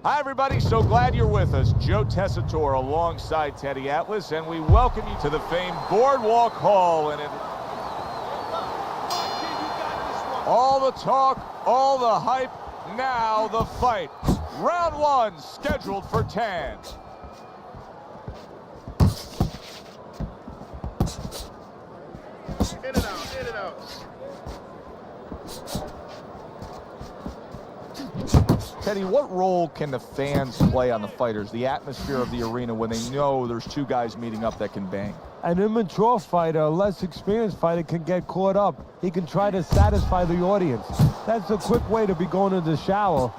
Hi, everybody. So glad you're with us. Joe Tessitore alongside Teddy Atlas, and we welcome you to the famed Boardwalk Hall. And all the talk, all the hype, now the fight. Round one, scheduled for 10. In and out, in and out. Teddy, what role can the fans play on the fighters, the atmosphere of the arena, when they know there's two guys meeting up that can bang? An immature fighter, a less experienced fighter, can get caught up. He can try to satisfy the audience. That's a quick way to be going to the shower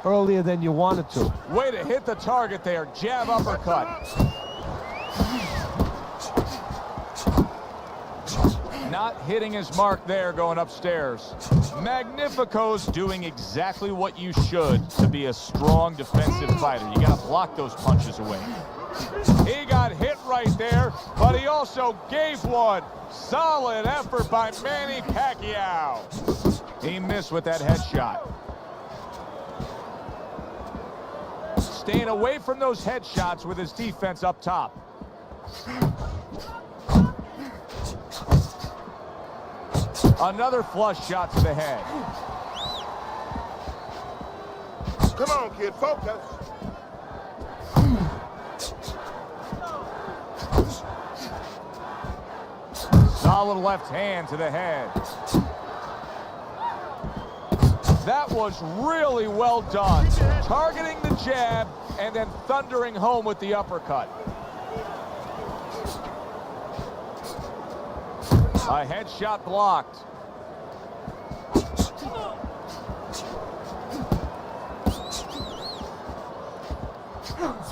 earlier than you wanted to. Way to hit the target there. Jab, uppercut. Not hitting his mark there, going upstairs. Magnifico's doing exactly what you should to be a strong defensive fighter. You got to block those punches away. He got hit right there, but he also gave one. Solid effort by Manny Pacquiao. He missed with that headshot. Staying away from those headshots with his defense up top. Another flush shot to the head. Come on, kid, focus. Solid left hand to the head. That was really well done. Targeting the jab and then thundering home with the uppercut. A headshot blocked.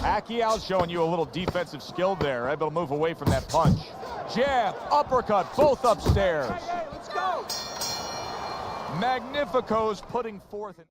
Pacquiao showing you a little defensive skill there, able to move away from that punch. Jab, uppercut, both upstairs. Hey, let's go. Magnifico's putting forth an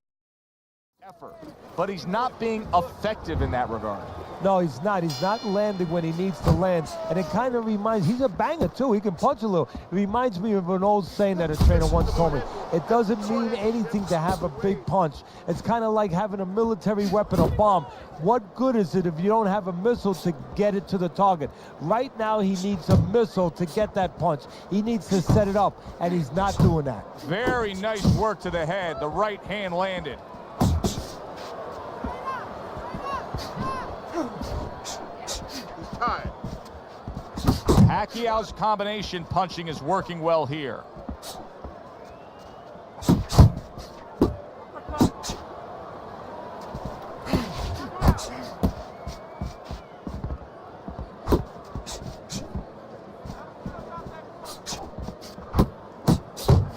effort, but he's not being effective in that regard. No, he's not. He's not landing when he needs to land. And it kind of reminds, he's a banger too. He can punch a little. It reminds me of an old saying that a trainer once told me. It doesn't mean anything to have a big punch. It's kind of like having a military weapon, a bomb. What good is it if you don't have a missile to get it to the target? Right now, he needs a missile to get that punch. He needs to set it up, and he's not doing that. Very nice work to the head. The right hand landed. Time. Pacquiao's combination punching is working well here.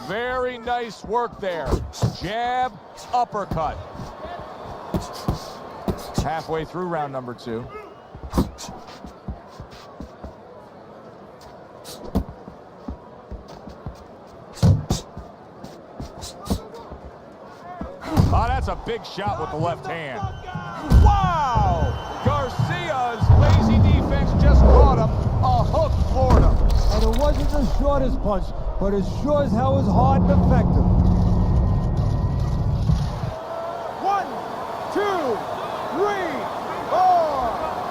Very nice work there. Jab, uppercut. Halfway through round number 2. Oh, that's a big shot with the left hand. Wow! Garcia's lazy defense just caught him. A hook floored him. And it wasn't the shortest punch, but it sure as hell was hard and effective. 1, 2, 3, 4,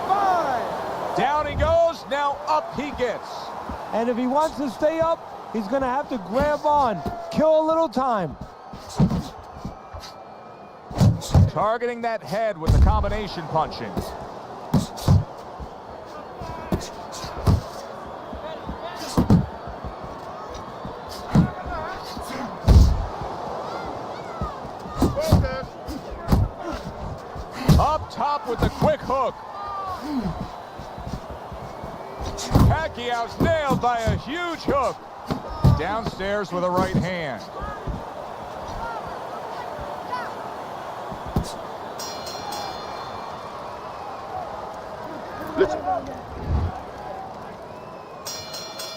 5. Down he goes, now up he gets. And if he wants to stay up, he's going to have to grab on, kill a little time. Targeting that head with the combination punching. Focus. Up top with the quick hook. Pacquiao's nailed by a huge hook. Downstairs with a right hand. Listen.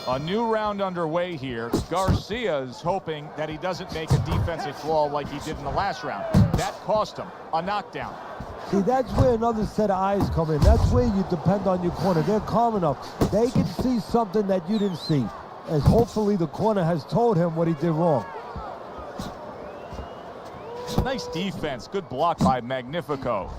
A new round underway here. Garcia's hoping that he doesn't make a defensive flaw like he did in the last round. That cost him a knockdown. See, that's where another set of eyes come in. That's where you depend on your corner. They're calm enough. They can see something that you didn't see. As hopefully the corner has told him what he did wrong. Nice defense. Good block by Magnifico.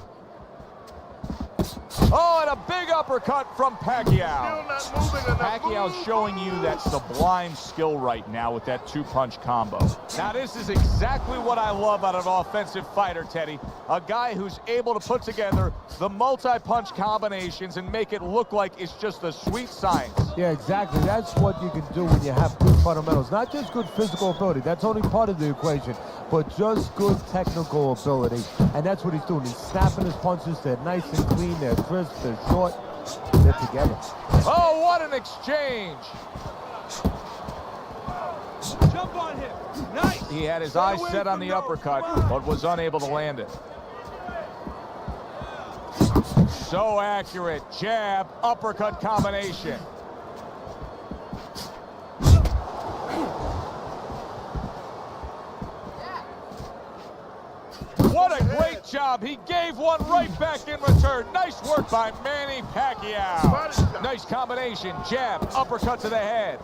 Oh, and a big uppercut from Pacquiao. Still not moving enough. Pacquiao's showing you that sublime skill right now with that two-punch combo. Now, this is exactly what I love out of an offensive fighter, Teddy. A guy who's able to put together the multi-punch combinations and make it look like it's just a sweet science. Yeah, exactly. That's what you can do when you have good fundamentals. Not just good physical ability. That's only part of the equation. But just good technical ability. And that's what he's doing. He's snapping his punches. They're nice and clean. They're crisp. They're short. They're together. Oh, what an exchange. Jump on him. Nice. He had his eyes set on the uppercut, but was unable to land it. So accurate. Jab, uppercut combination. What a great job. He gave one right back in return. Nice work by Manny Pacquiao. Nice combination. Jab, uppercut to the head.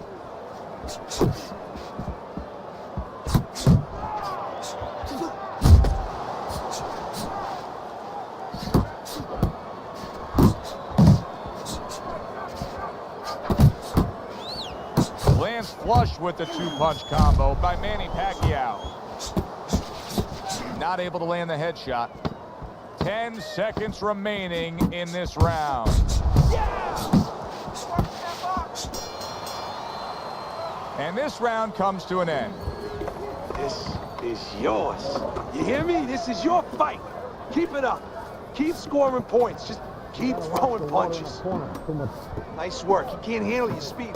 Lands flush with the two-punch combo by Manny Pacquiao. Not able to land the headshot. 10 seconds remaining in this round. And this round comes to an end. This is yours. You hear me? This is your fight. Keep it up. Keep scoring points. Just keep throwing punches. Nice work. You can't handle your speed.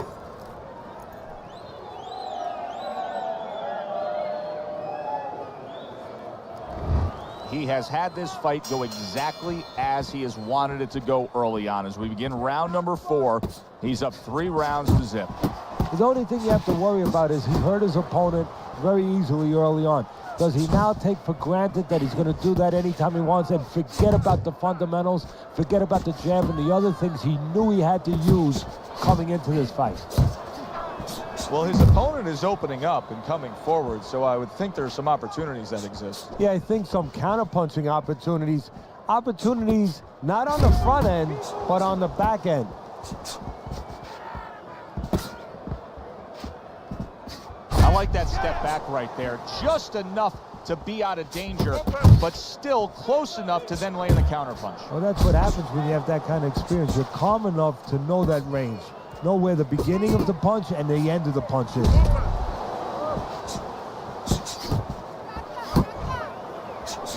He has had this fight go exactly as he has wanted it to go early on. As we begin round number 4, he's up 3 rounds to zip. The only thing you have to worry about is he hurt his opponent very easily early on. Does he now take for granted that he's going to do that anytime he wants and forget about the fundamentals, forget about the jab and the other things he knew he had to use coming into this fight? Well, his opponent is opening up and coming forward, so I would think there's some opportunities that exist. Yeah, I think some counter-punching opportunities. Opportunities not on the front end, but on the back end. I like that step back right there. Just enough to be out of danger, but still close enough to then land the counterpunch. Well, that's what happens when you have that kind of experience. You're calm enough to know that range. Know where the beginning of the punch and the end of the punch is.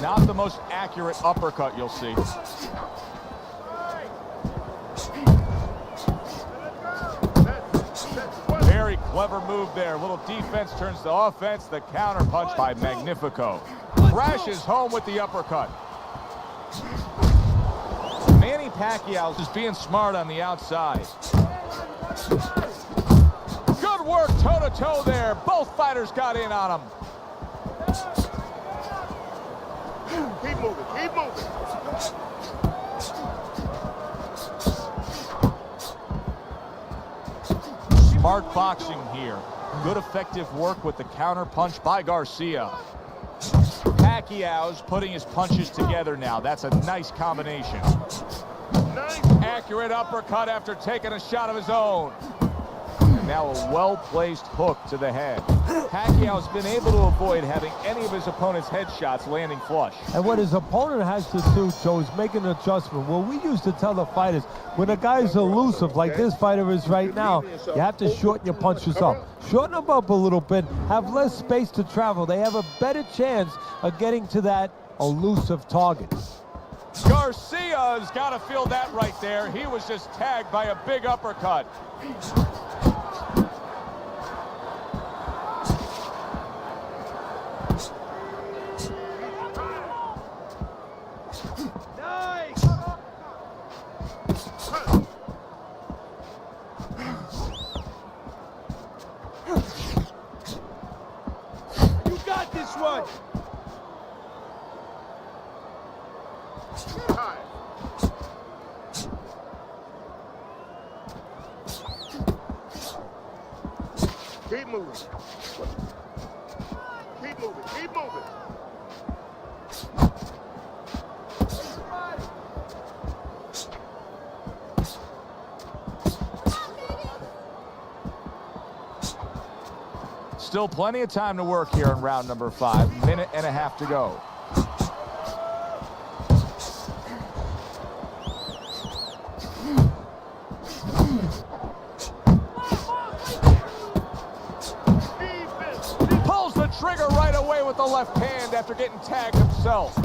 Not the most accurate uppercut you'll see. Very clever move there. Little defense turns to offense. The counter punch by Magnifico. Crashes home with the uppercut. Manny Pacquiao is being smart on the outside. Good work toe-to-toe there. Both fighters got in on him. Keep moving. Keep moving. Smart boxing here. Good effective work with the counter punch by Garcia. Pacquiao's putting his punches together now. That's a nice combination. Nice. Accurate uppercut after taking a shot of his own. And now a well-placed hook to the head. Pacquiao's been able to avoid having any of his opponent's headshots landing flush. And what his opponent has to do, Joe, is make an adjustment. Well, we used to tell the fighters, when a guy's elusive like this fighter is right now, you have to shorten your punches up. Shorten them up a little bit, have less space to travel. They have a better chance of getting to that elusive target. Garcia's got to feel that right there. He was just tagged by a big uppercut. Nice! You got this one! High. Keep moving. Keep moving. Keep moving. Still plenty of time to work here in round number 5. Minute and a half to go. Pulls the trigger right away with the left hand after getting tagged himself.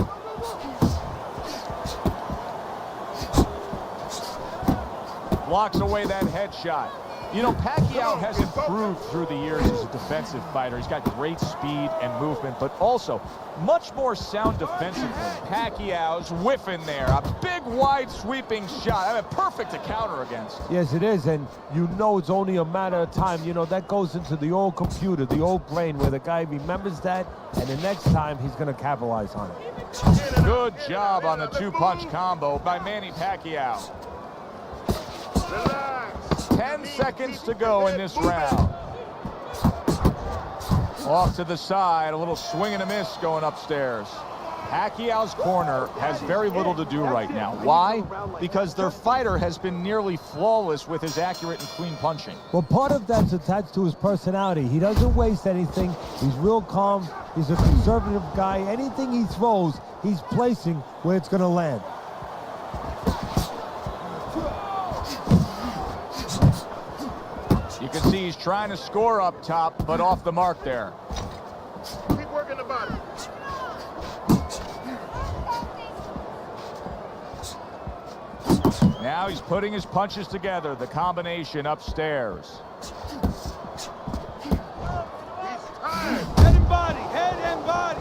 Blocks away that headshot. You know, Pacquiao has improved through the years as a defensive fighter. He's got great speed and movement, but also much more sound defensively. Pacquiao's whiffing there. A big, wide, sweeping shot. I mean, perfect to counter against. Yes, it is, and you know it's only a matter of time. You know, that goes into the old computer, the old brain, where the guy remembers that, and the next time he's going to capitalize on it. Good job on the two-punch combo by Manny Pacquiao. Relax. 10 seconds to go in this round. Off to the side, a little swing and a miss going upstairs. Pacquiao's corner has very little to do right now. Why? Because their fighter has been nearly flawless with his accurate and clean punching. Well, part of that's attached to his personality. He doesn't waste anything. He's real calm. He's a conservative guy. Anything he throws, he's placing where it's going to land. You can see he's trying to score up top, but off the mark there. Keep working the body. Now he's putting his punches together, the combination upstairs. He's tired. Head and body, head and body.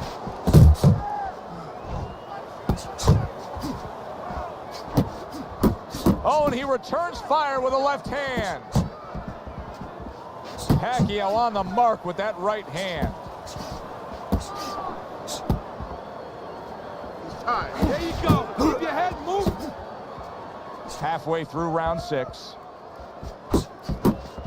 Oh, and he returns fire with a left hand. Pacquiao on the mark with that right hand. He's tired. There you go. Keep your head moving. Halfway through round 6.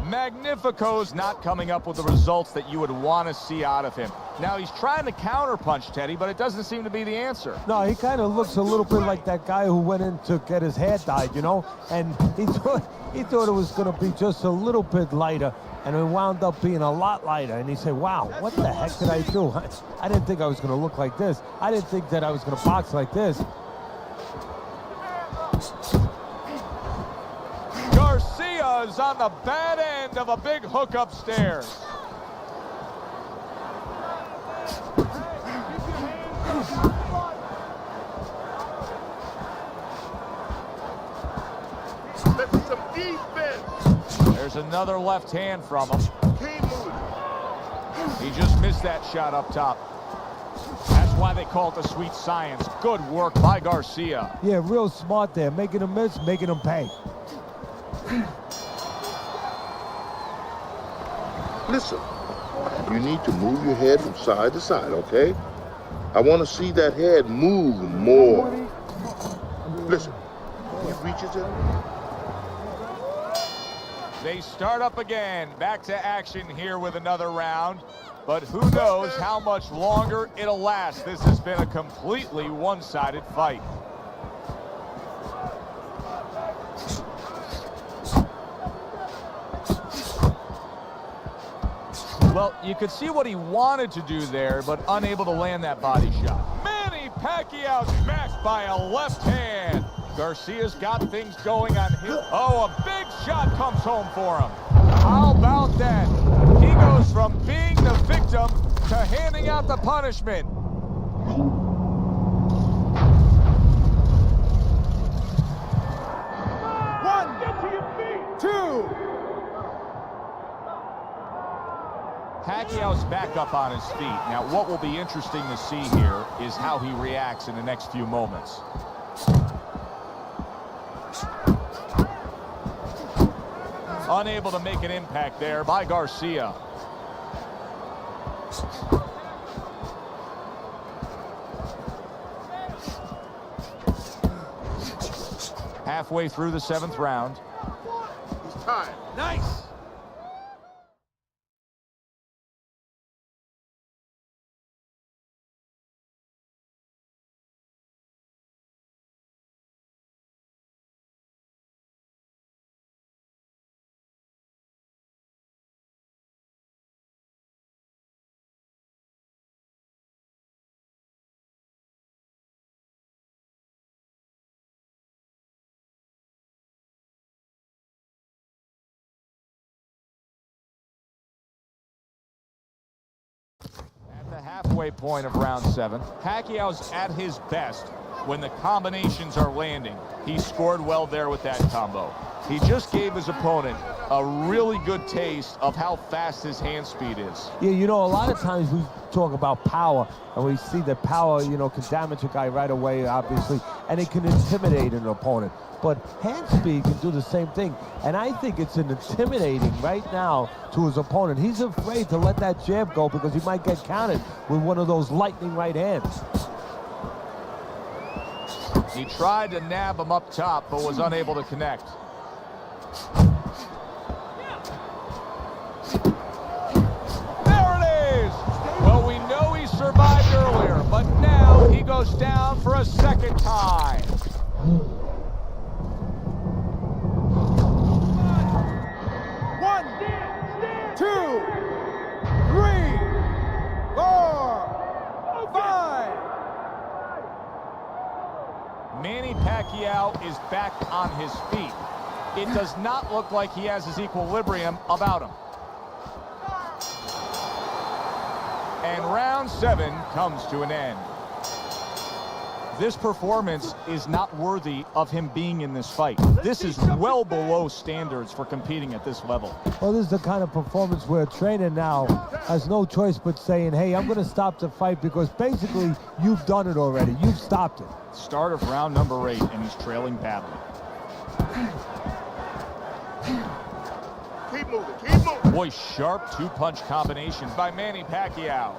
Magnifico's not coming up with the results that you would want to see out of him. Now, he's trying to counterpunch, Teddy, but it doesn't seem to be the answer. No, he kind of looks a little bit like that guy who went in to get his hair dyed, you know? And he thought it was going to be just a little bit lighter, and it wound up being a lot lighter. And he said, wow, what the heck did I do? I didn't think I was going to look like this. I didn't think that I was going to box like this. Garcia's on the bad end of a big hook upstairs. Let's see some defense. There's another left hand from him. Keep moving. He just missed that shot up top. That's why they call it the sweet science. Good work by Garcia. Yeah, real smart there. Making him miss, making him pay. Listen, you need to move your head from side to side, okay? I want to see that head move more. Listen, he reaches in. They start up again. Back to action here with another round. But who knows how much longer it'll last. This has been a completely one-sided fight. Well, you could see what he wanted to do there, but unable to land that body shot. Manny Pacquiao smacked by a left hand. Garcia's got things going on his... Oh, a big shot comes home for him. How about that? He goes from being the victim to handing out the punishment. One, get to your feet. Two. Pacquiao's back up on his feet. Now, what will be interesting to see here is how he reacts in the next few moments. Unable to make an impact there by Garcia. Halfway through the 7th round. He's tired. Nice. halfway point of round 7. Pacquiao's at his best when the combinations are landing. He scored well there with that combo. He just gave his opponent a really good taste of how fast his hand speed is. Yeah, you know, a lot of times we talk about power, and we see that power, you know, can damage a guy right away, obviously, and it can intimidate an opponent. But hand speed can do the same thing, and I think it's intimidating right now to his opponent. He's afraid to let that jab go because he might get countered with one of those lightning right hands. He tried to nab him up top, but was unable to connect. There it is! Well, we know he survived earlier, but now he goes down for a second time. One, two, three, four, five. Manny Pacquiao is back on his feet. It does not look like he has his equilibrium about him. And round 7 comes to an end. This performance is not worthy of him being in this fight. This is well below standards for competing at this level. Well, this is the kind of performance where a trainer now has no choice but saying, hey, I'm going to stop the fight because basically you've done it already. You've stopped it. Start of round number 8, and he's trailing badly. Keep moving, keep moving. Boy, sharp two-punch combinations by Manny Pacquiao.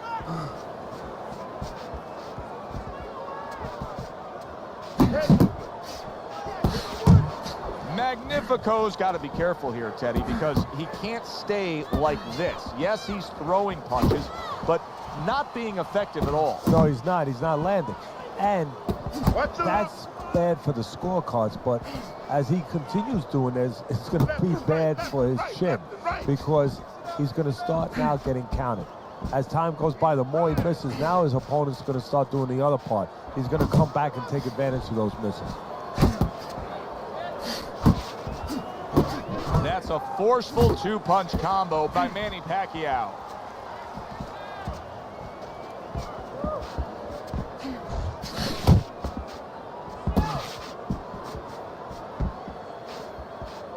Magnifico's got to be careful here, Teddy, because he can't stay like this. Yes, he's throwing punches, but not being effective at all. No, he's not. He's not landing. And Watch the that's bad for the scorecards, but as he continues doing this, it's going to be bad for his chin because he's going to start now getting counted. As time goes by, the more he misses, now his opponent's going to start doing the other part. He's going to come back and take advantage of those misses. That's a forceful two-punch combo by Manny Pacquiao.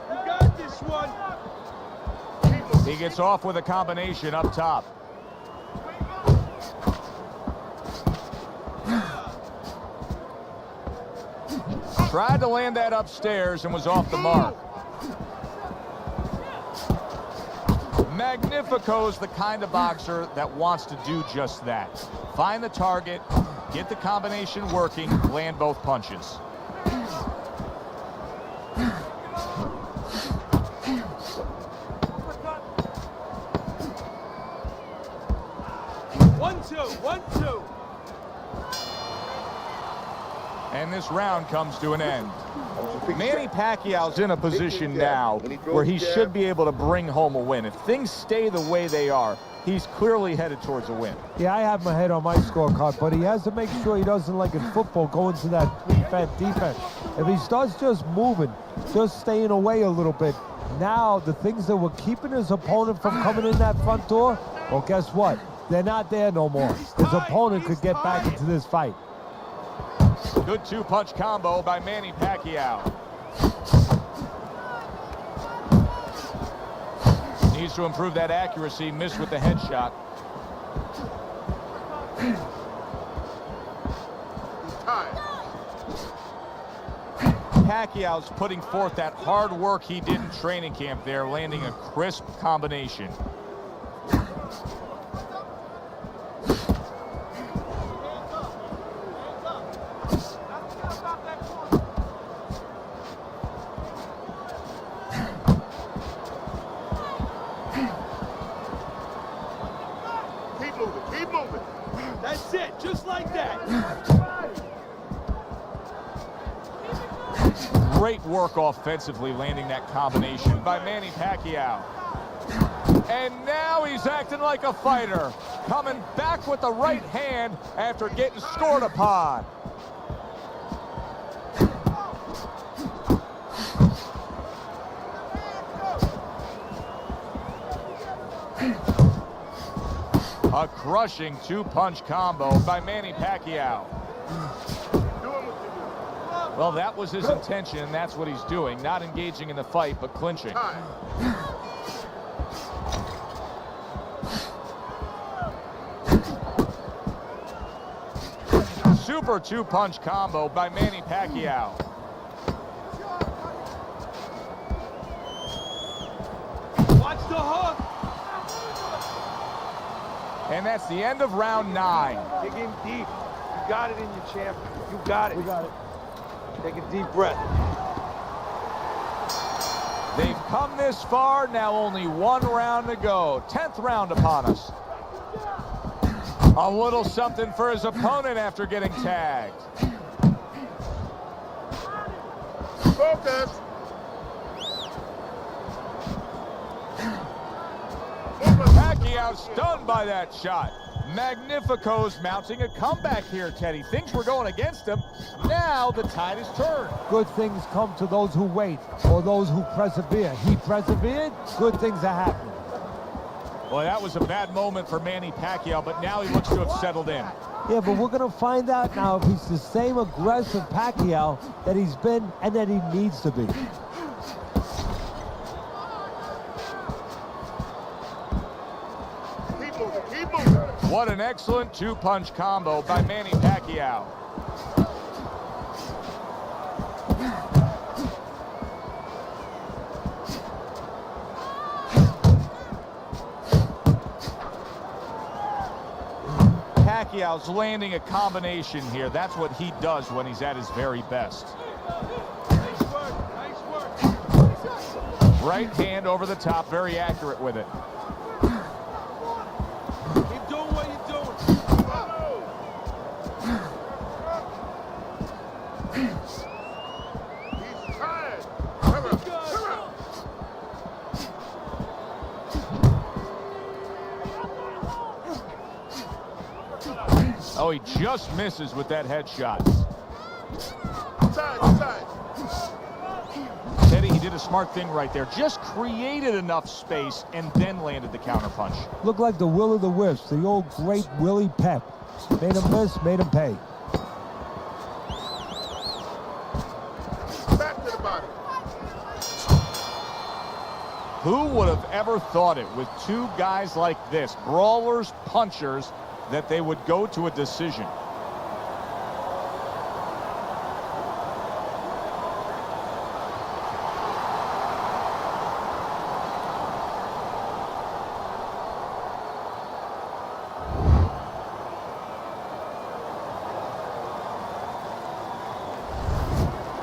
You got this one. He gets off with a combination up top. Tried to land that upstairs and was off the mark. Magnifico's the kind of boxer that wants to do just that. Find the target, get the combination working, land both punches. One, two. And this round comes to an end. Manny Pacquiao's in a position now where he should be able to bring home a win. If things stay the way they are, he's clearly headed towards a win. Yeah, I have my head on my scorecard, but he has to make sure he doesn't, like in football, go into that defense. If he starts just moving, just staying away a little bit, now the things that were keeping his opponent from coming in that front door, well, guess what? They're not there no more. His opponent could get back into this fight. Good two-punch combo by Manny Pacquiao. Needs to improve that accuracy. Missed with the headshot. Pacquiao's putting forth that hard work he did in training camp there, landing a crisp combination. Keep moving. That's it, just like that. Great work offensively, landing that combination by Manny Pacquiao. And now he's acting like a fighter, coming back with the right hand after getting scored upon. A crushing two-punch combo by Manny Pacquiao. Well, that was his intention, and that's what he's doing. Not engaging in the fight, but clinching. Super two-punch combo by Manny Pacquiao. Watch the hook. And that's the end of round 9. Dig in deep. You got it in you, champ. You got it. We got it. Take a deep breath. They've come this far, now only 1 round to go. 10th round upon us. A little something for his opponent after getting tagged. Focus. Pacquiao stunned by that shot. Magnifico's mounting a comeback here, Teddy. Things were going against him. Now the tide is turned. Good things come to those who wait or those who persevere. He persevered, good things are happening. Well, that was a bad moment for Manny Pacquiao, but now he looks to have settled in. Yeah, but we're going to find out now if he's the same aggressive Pacquiao that he's been and that he needs to be. Keep moving, keep moving. What an excellent two-punch combo by Manny Pacquiao. Pacquiao's landing a combination here. That's what he does when he's at his very best. Nice work. Nice work. Right hand over the top, very accurate with it. Keep doing what you're doing. He's tired. Come on, come on. Oh, he just misses with that headshot. Inside. Teddy, he did a smart thing right there. Just created enough space and then landed the counterpunch. Looked like the will of the wisps, the old great Willie Pep. Made him miss, made him pay. Back to the body. Who would have ever thought it with 2 guys like this, brawlers, punchers, that they would go to a decision?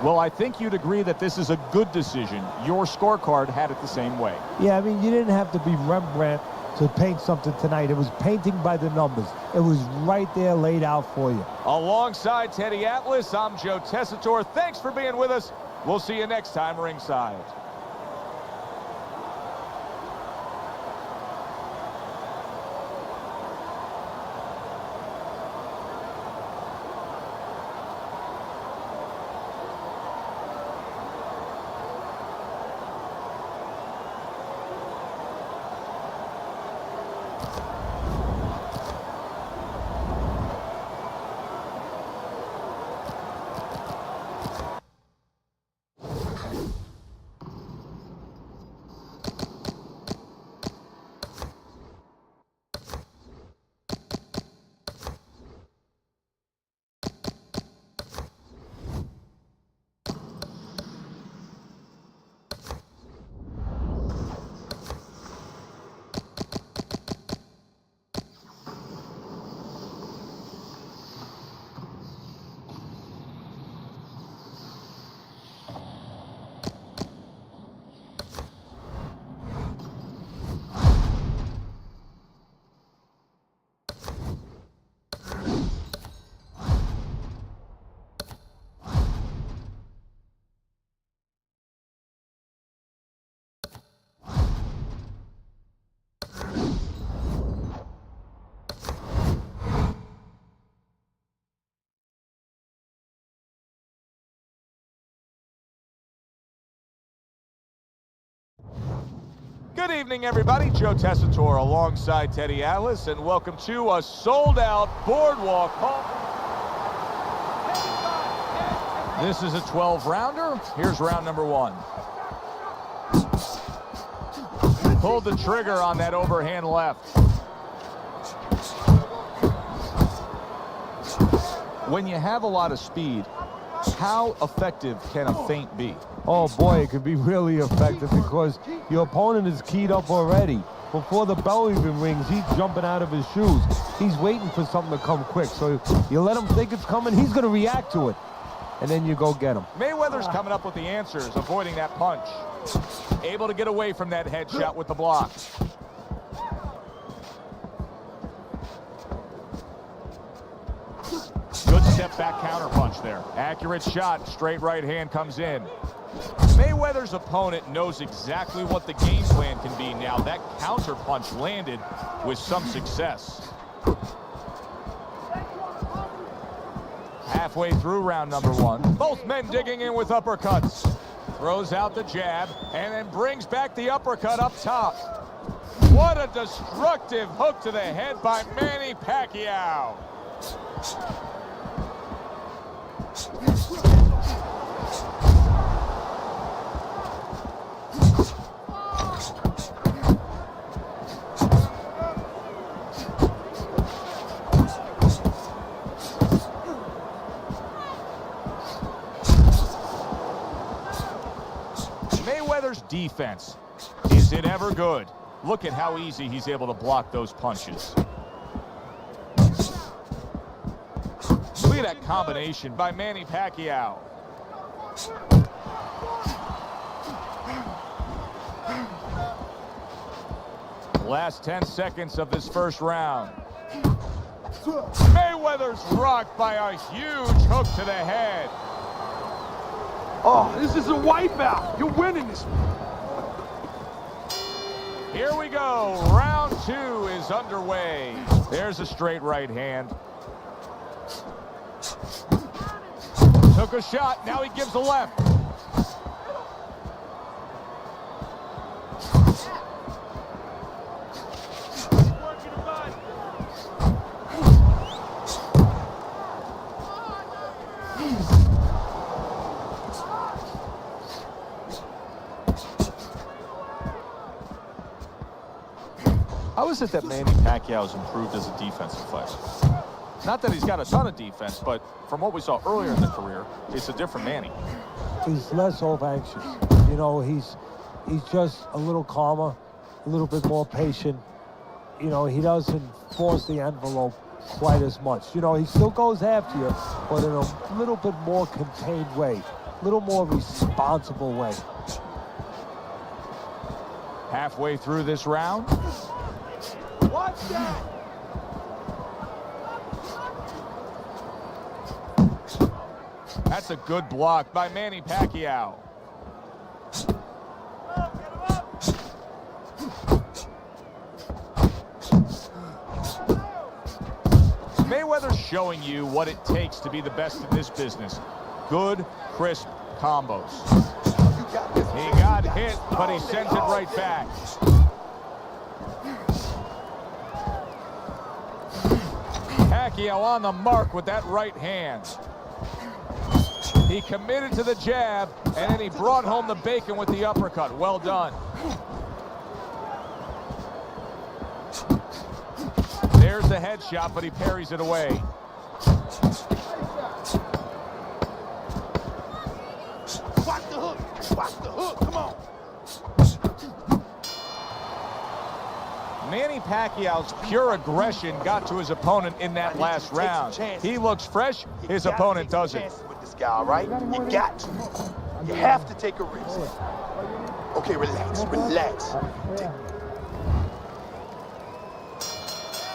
Well, I think you'd agree that this is a good decision. Your scorecard had it the same way. Yeah, I mean, you didn't have to be Rembrandt to paint something tonight. It was painting by the numbers. It was right there laid out for you. Alongside Teddy Atlas, I'm Joe Tessitore. Thanks for being with us. We'll see you next time ringside. Good evening, everybody. Joe Tessitore alongside Teddy Atlas, and welcome to a sold-out Boardwalk home. This is a 12-rounder. Here's round number 1. Pulled the trigger on that overhand left. When you have a lot of speed, how effective can a feint be? Oh boy, it could be really effective because your opponent is keyed up already. Before the bell even rings, he's jumping out of his shoes. He's waiting for something to come quick. So you let him think it's coming, he's going to react to it. And then you go get him. Mayweather's coming up with the answers, avoiding that punch. Able to get away from that headshot with the block. Good step back counter punch there. Accurate shot, straight right hand comes in. Mayweather's opponent knows exactly what the game plan can be now. That counter punch landed with some success. Halfway through round number 1. Both men digging in with uppercuts. Throws out the jab and then brings back the uppercut up top. What a destructive hook to the head by Manny Pacquiao. Mayweather's defense, is it ever good? Look at how easy he's able to block those punches. Look at that combination by Manny Pacquiao. Last 10 seconds of this first round. Mayweather's rocked by a huge hook to the head. Oh, this is a wipeout. You're winning this. Here we go. Round 2 is underway. There's a straight right hand. Took a shot. Now he gives a left. Working the body. How is it that Manny Pacquiao's improved as a defensive fighter? Not that he's got a ton of defense, but from what we saw earlier in the career, it's a different Manny. He's less anxious. You know, he's just a little calmer, a little bit more patient. You know, he doesn't force the envelope quite as much. You know, he still goes after you, but in a little bit more contained way, a little more responsible way. Halfway through this round. Watch that. That's a good block by Manny Pacquiao. Mayweather's showing you what it takes to be the best in this business. Good, crisp combos. He got hit, but he sends it right back. Pacquiao on the mark with that right hand. He committed to the jab, and then he brought home the bacon with the uppercut. Well done. There's the headshot, but he parries it away. Watch the hook. Watch the hook. Come on. Manny Pacquiao's pure aggression got to his opponent in that last round. He looks fresh, his opponent doesn't. With this guy, all right? You got to. You have to take a risk. Okay, relax, relax.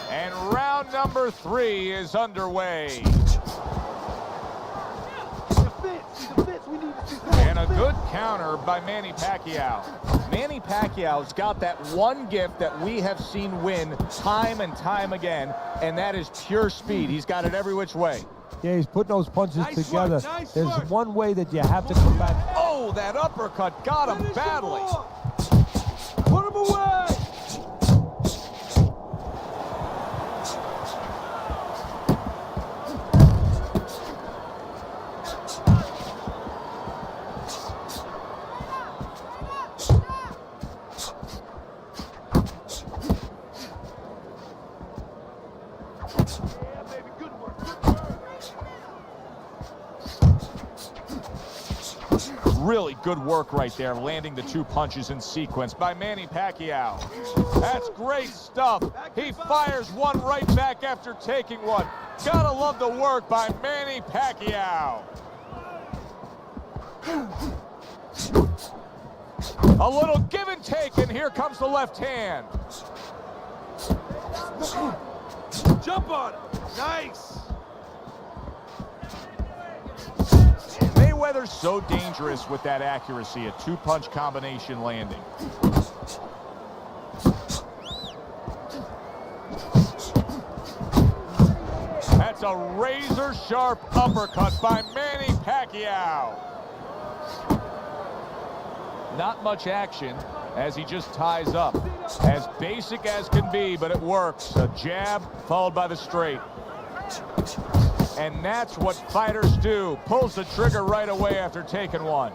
And round number 3 is underway. And a good counter by Manny Pacquiao. Manny Pacquiao's got that one gift that we have seen win time and time again, and that is pure speed. He's got it every which way. Yeah, he's putting those punches Nice together. work, nice There's work. one way that you have to come back. Oh, that uppercut got him badly. Put him Move away! Yeah, baby, good work, good work. Really good work right there, landing the 2 punches in sequence by Manny Pacquiao. That's great stuff. He fires one right back after taking one. Gotta love the work by Manny Pacquiao. A little give and take, and here comes the left hand. Jump on him. Nice. Mayweather's so dangerous with that accuracy, a 2-punch combination landing. That's a razor-sharp uppercut by Manny Pacquiao. Not much action as he just ties up. As basic as can be, but it works. A jab followed by the straight. And that's what fighters do. Pulls the trigger right away after taking one.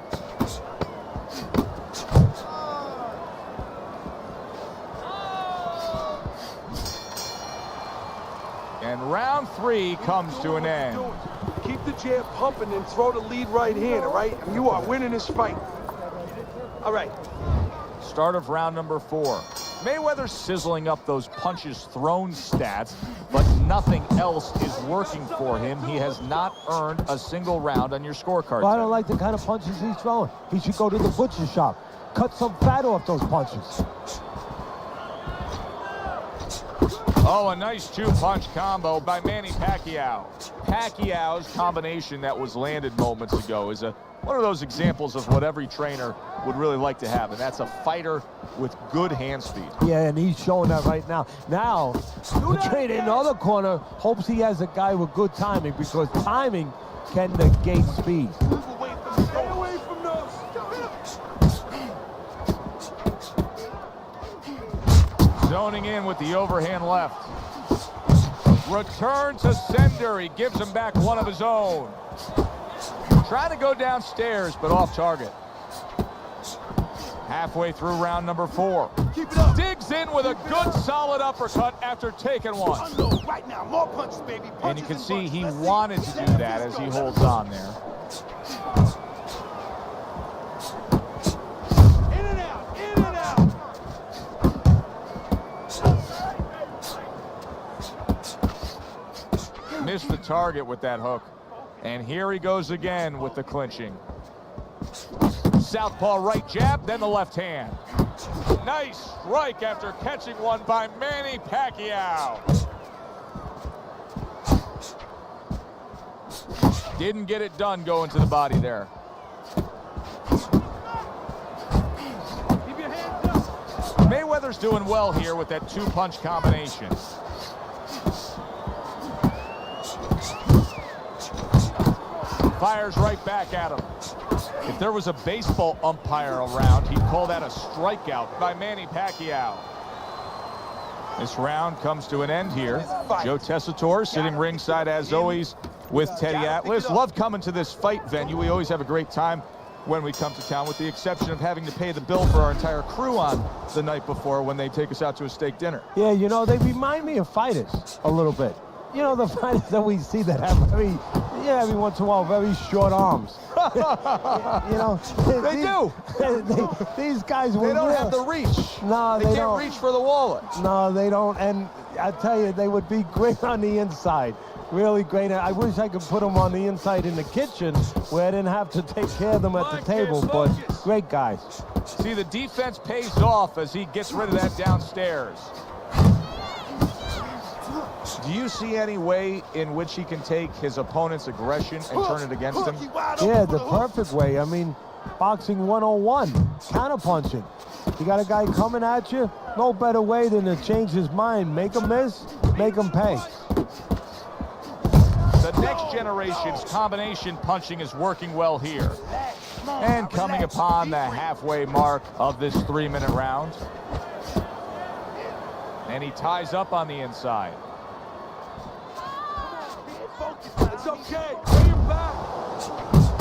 And round 3 comes to an end. Keep the jab pumping and throw the lead right hand, all right? You are winning this fight. All right. Start of round number 4. Mayweather sizzling up those punches thrown stats, but nothing else is working for him. He has not earned a single round on your scorecard. Well, I don't like the kind of punches he's throwing. He should go to the butcher shop. Cut some fat off those punches. Oh, a nice 2-punch combo by Manny Pacquiao. Pacquiao's combination that was landed moments ago is one of those examples of what every trainer would really like to have, and that's a fighter with good hand speed. Yeah, and he's showing that right now. Now, the trainer in the other corner hopes he has a guy with good timing, because timing can negate speed. Move away from those. Stay away from those. Zoning in with the overhand left. Return to sender. He gives him back one of his own. Trying to go downstairs, but off target. Halfway through round number 4. Keep it up. Digs in with a good solid uppercut after taking one. Unload right now. More punches, baby. And you can Punches see and he punches. Let's see. wanted to do that as he holds on there. In and out. In and out. Missed the target with that hook. And here he goes again with the clinching. Southpaw right jab, then the left hand. Nice strike after catching one by Manny Pacquiao. Didn't get it done going to the body there. Keep your hands up. Mayweather's doing well here with that 2-punch combination. Fires right back at him. If there was a baseball umpire around, he'd call that a strikeout by Manny Pacquiao. This round comes to an end here. Joe Tessitore sitting ringside as always with Teddy Atlas. Love coming to this fight venue. We always have a great time when we come to town, with the exception of having to pay the bill for our entire crew on the night before when they take us out to a steak dinner. Yeah, you know, they remind me of fighters a little bit. You know, the fighters that we see that have every once in a while very short arms. You know, They do. These guys, They don't have the reach. No, They can't reach for the wallet. No, they don't. And I tell you, they would be great on the inside. Really great. I wish I could put them on the inside in the kitchen where I didn't have to take care of them at the table, but great guys. See, the defense pays off as he gets rid of that downstairs. Do you see any way in which he can take his opponent's aggression and turn it against him? Yeah, the perfect way. I mean, boxing 101, counterpunching. You got a guy coming at you, no better way than to change his mind. Make him miss, make him pay. The next generation's combination punching is working well here. And coming upon the halfway mark of this 3-minute round. And he ties up on the inside. It's okay. Bring him back.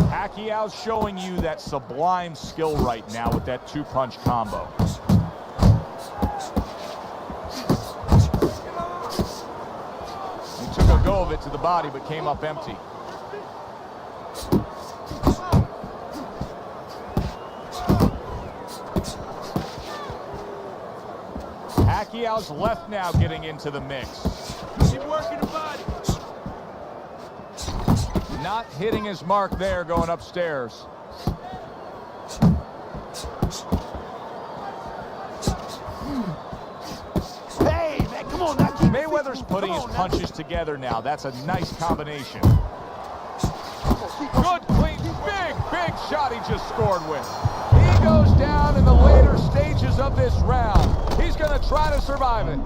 Pacquiao's showing you that sublime skill right now with that two-punch combo. He took a go of it to the body, but came up empty. Pacquiao's left now getting into the mix. Keep working the body. Not hitting his mark there going upstairs. Hey, man, come on. Now keep Mayweather's putting his punches together now. That's a nice combination. Good, clean, big shot he just scored with. He goes down in the later stages of this round. He's going to try to survive it.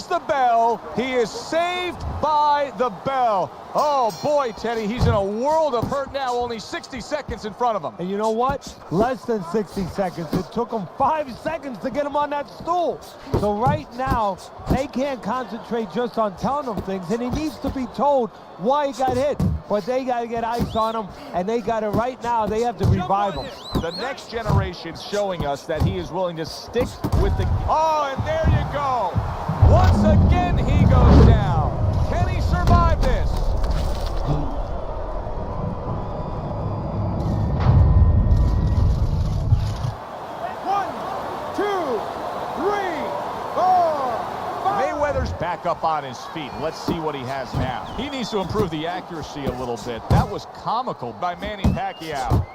The bell. He is saved by the bell. Oh boy, Teddy, he's in a world of hurt now. Only 60 seconds in front of him. And you know what? Less than 60 seconds. It took him 5 seconds to get him on that stool. So right now, they can't concentrate just on telling him things, and he needs to be told why he got hit. But they got to get ice on him, and they got to, right now, they have to revive him. The next generation's showing us that he is willing to stick with the... Oh, and there you go. Once again, he goes down. Can he survive this? Mayweather's back up on his feet. Let's see what he has now. He needs to improve the accuracy a little bit. That was comical by Manny Pacquiao.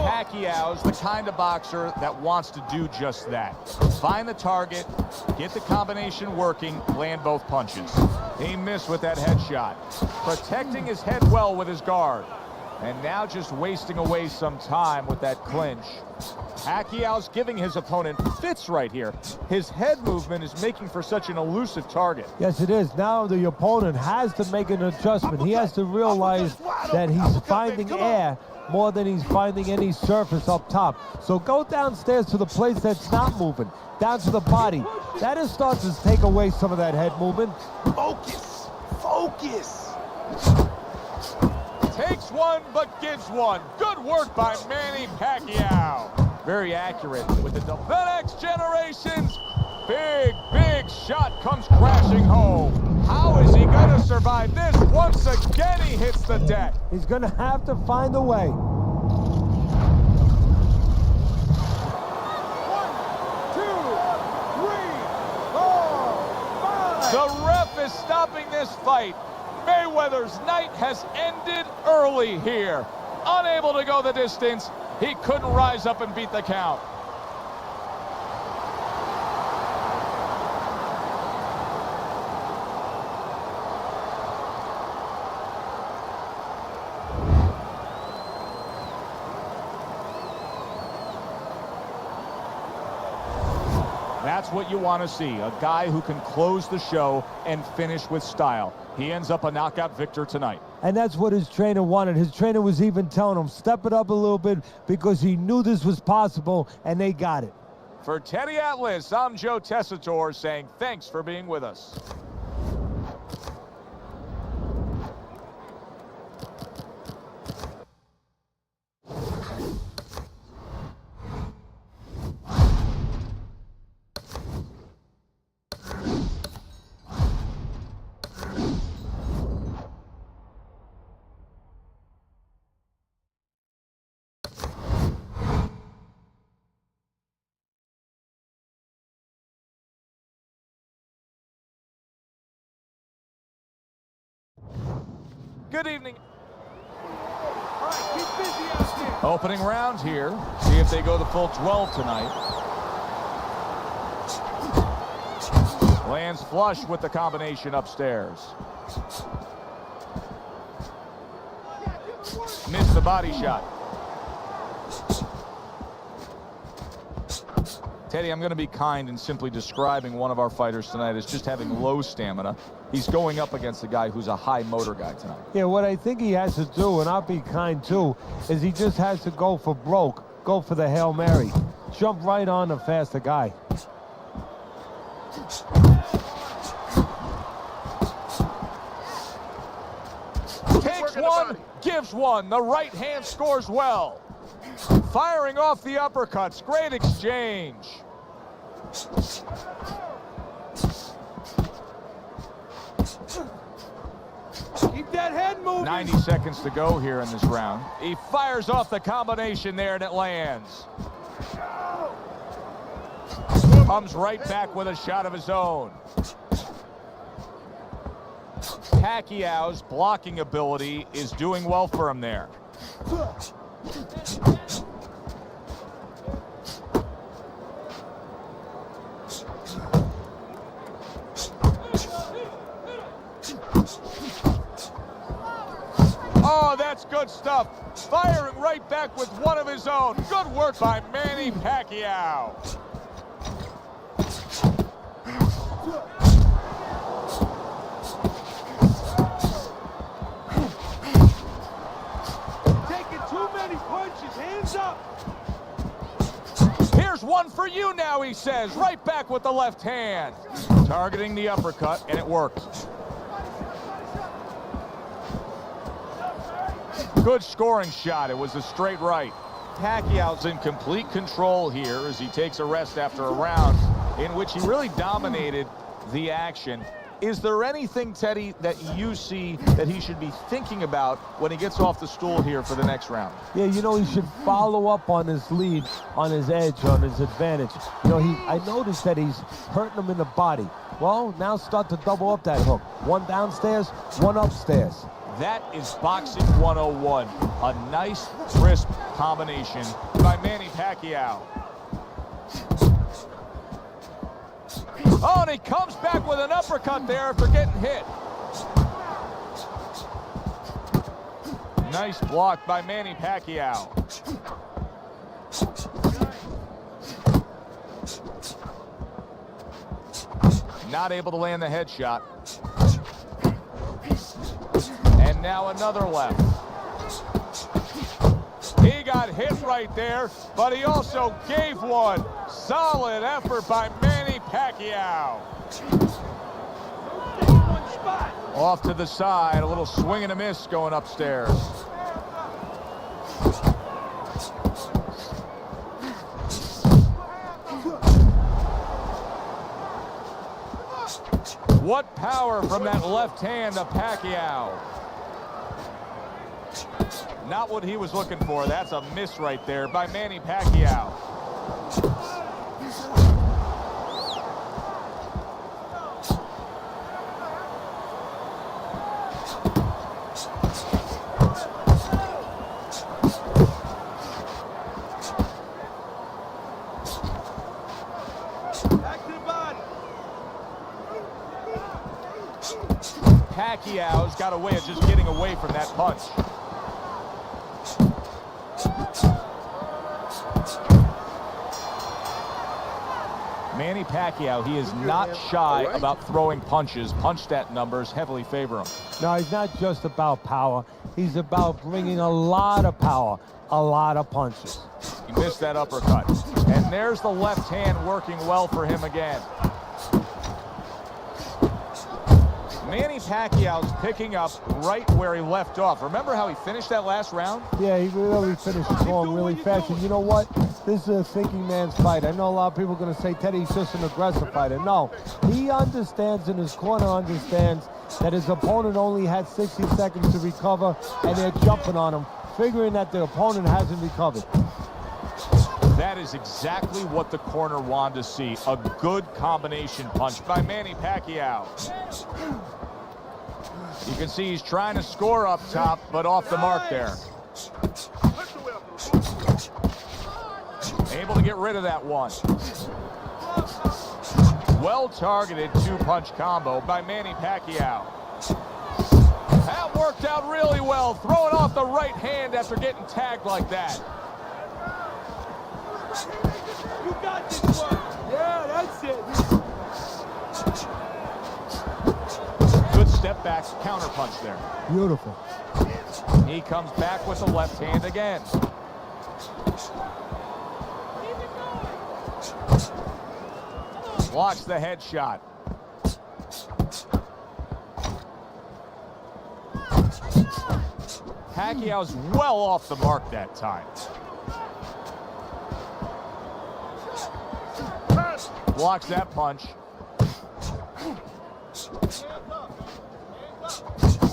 Pacquiao's the kind of boxer that wants to do just that. Find the target, get the combination working, land both punches. He missed with that headshot. Protecting his head well with his guard. And now just wasting away some time with that clinch. Pacquiao's giving his opponent fits right here. His head movement is making for such an elusive target. Yes, it is. Now the opponent has to make an adjustment. He has to realize that he's finding air more than he's finding any surface up top. So go downstairs to the place that's not moving, down to the body. That is starts to take away some of that head movement. Focus. Focus. Takes one, but gives one. Good work by Manny Pacquiao. Very accurate with the double. The next generation's big shot comes crashing home. How is he going to survive this? Once again, he hits the deck. He's going to have to find a way. 1, 2, 3, 4, 5. The ref is stopping this fight. Mayweather's night has ended early here. Unable to go the distance, he couldn't rise up and beat the count. That's what you want to see, a guy who can close the show and finish with style. He ends up a knockout victor tonight. And that's what his trainer wanted. His trainer was even telling him, step it up a little bit, because he knew this was possible, and they got it. For Teddy Atlas, I'm Joe Tessitore saying thanks for being with us. Good evening. All right, keep busy out there. Opening round here. See if they go the full 12 tonight. Lands flush with the combination upstairs. Missed the body shot. Teddy, I'm going to be kind in simply describing one of our fighters tonight as just having low stamina. He's going up against a guy who's a high motor guy tonight. Yeah, what I think he has to do, and I'll be kind too, is he just has to go for broke. Go for the Hail Mary. Jump right on the faster guy. Takes one, gives one. The right hand scores well. Firing off the uppercuts. Great exchange. Keep that head moving. 90 seconds to go here in this round. He fires off the combination there, and it lands. Comes right back with a shot of his own. Pacquiao's blocking ability is doing well for him there. Oh, that's good stuff. Firing right back with one of his own. Good work by Manny Pacquiao. Taking too many punches. Hands up. Here's one for you now, he says. Right back with the left hand. Targeting the uppercut, and it worked. Good scoring shot. It was a straight right. Pacquiao's in complete control here as he takes a rest after a round in which he really dominated the action. Is there anything, Teddy, that you see that he should be thinking about when he gets off the stool here for the next round? Yeah, you know, he should follow up on his lead, on his edge, on his advantage. You know, I noticed that he's hurting him in the body. Well, now start to double up that hook. One downstairs, one upstairs. That is boxing 101. A nice, crisp combination by Manny Pacquiao. Oh, and he comes back with an uppercut there after getting hit. Nice block by Manny Pacquiao. Not able to land the headshot. And now another left. He got hit right there, but he also gave one. Solid effort by Manny Pacquiao. Off to the side, a little swing and a miss going upstairs. What power from that left hand to Pacquiao. Not what he was looking for. That's a miss right there by Manny Pacquiao. Back to the body. Pacquiao's got a way of just getting away from that punch. Manny Pacquiao, he is not shy about throwing punches. Punch stat numbers heavily favor him. No, he's not just about power. He's about bringing a lot of power, a lot of punches. He missed that uppercut. And there's the left hand working well for him again. Manny Pacquiao's picking up right where he left off. Remember how he finished that last round? Yeah, he really finished the going really fast. And you know what? This is a thinking man's fight. I know a lot of people are going to say, Teddy's just an aggressive fighter. No, he understands, in his corner understands, that his opponent only had 60 seconds to recover, and they're jumping on him, figuring that the opponent hasn't recovered. That is exactly what the corner wanted to see. A good combination punch by Manny Pacquiao. You can see he's trying to score up top, but off the mark there. Able to get rid of that one. Well-targeted two-punch combo by Manny Pacquiao. That worked out really well, throwing off the right hand after getting tagged like that. You got this one. Yeah, that's it. Good step back, counter punch there. Beautiful. He comes back with the left hand again. Blocks the headshot. Pacquiao's well off the mark that time. Blocks that punch.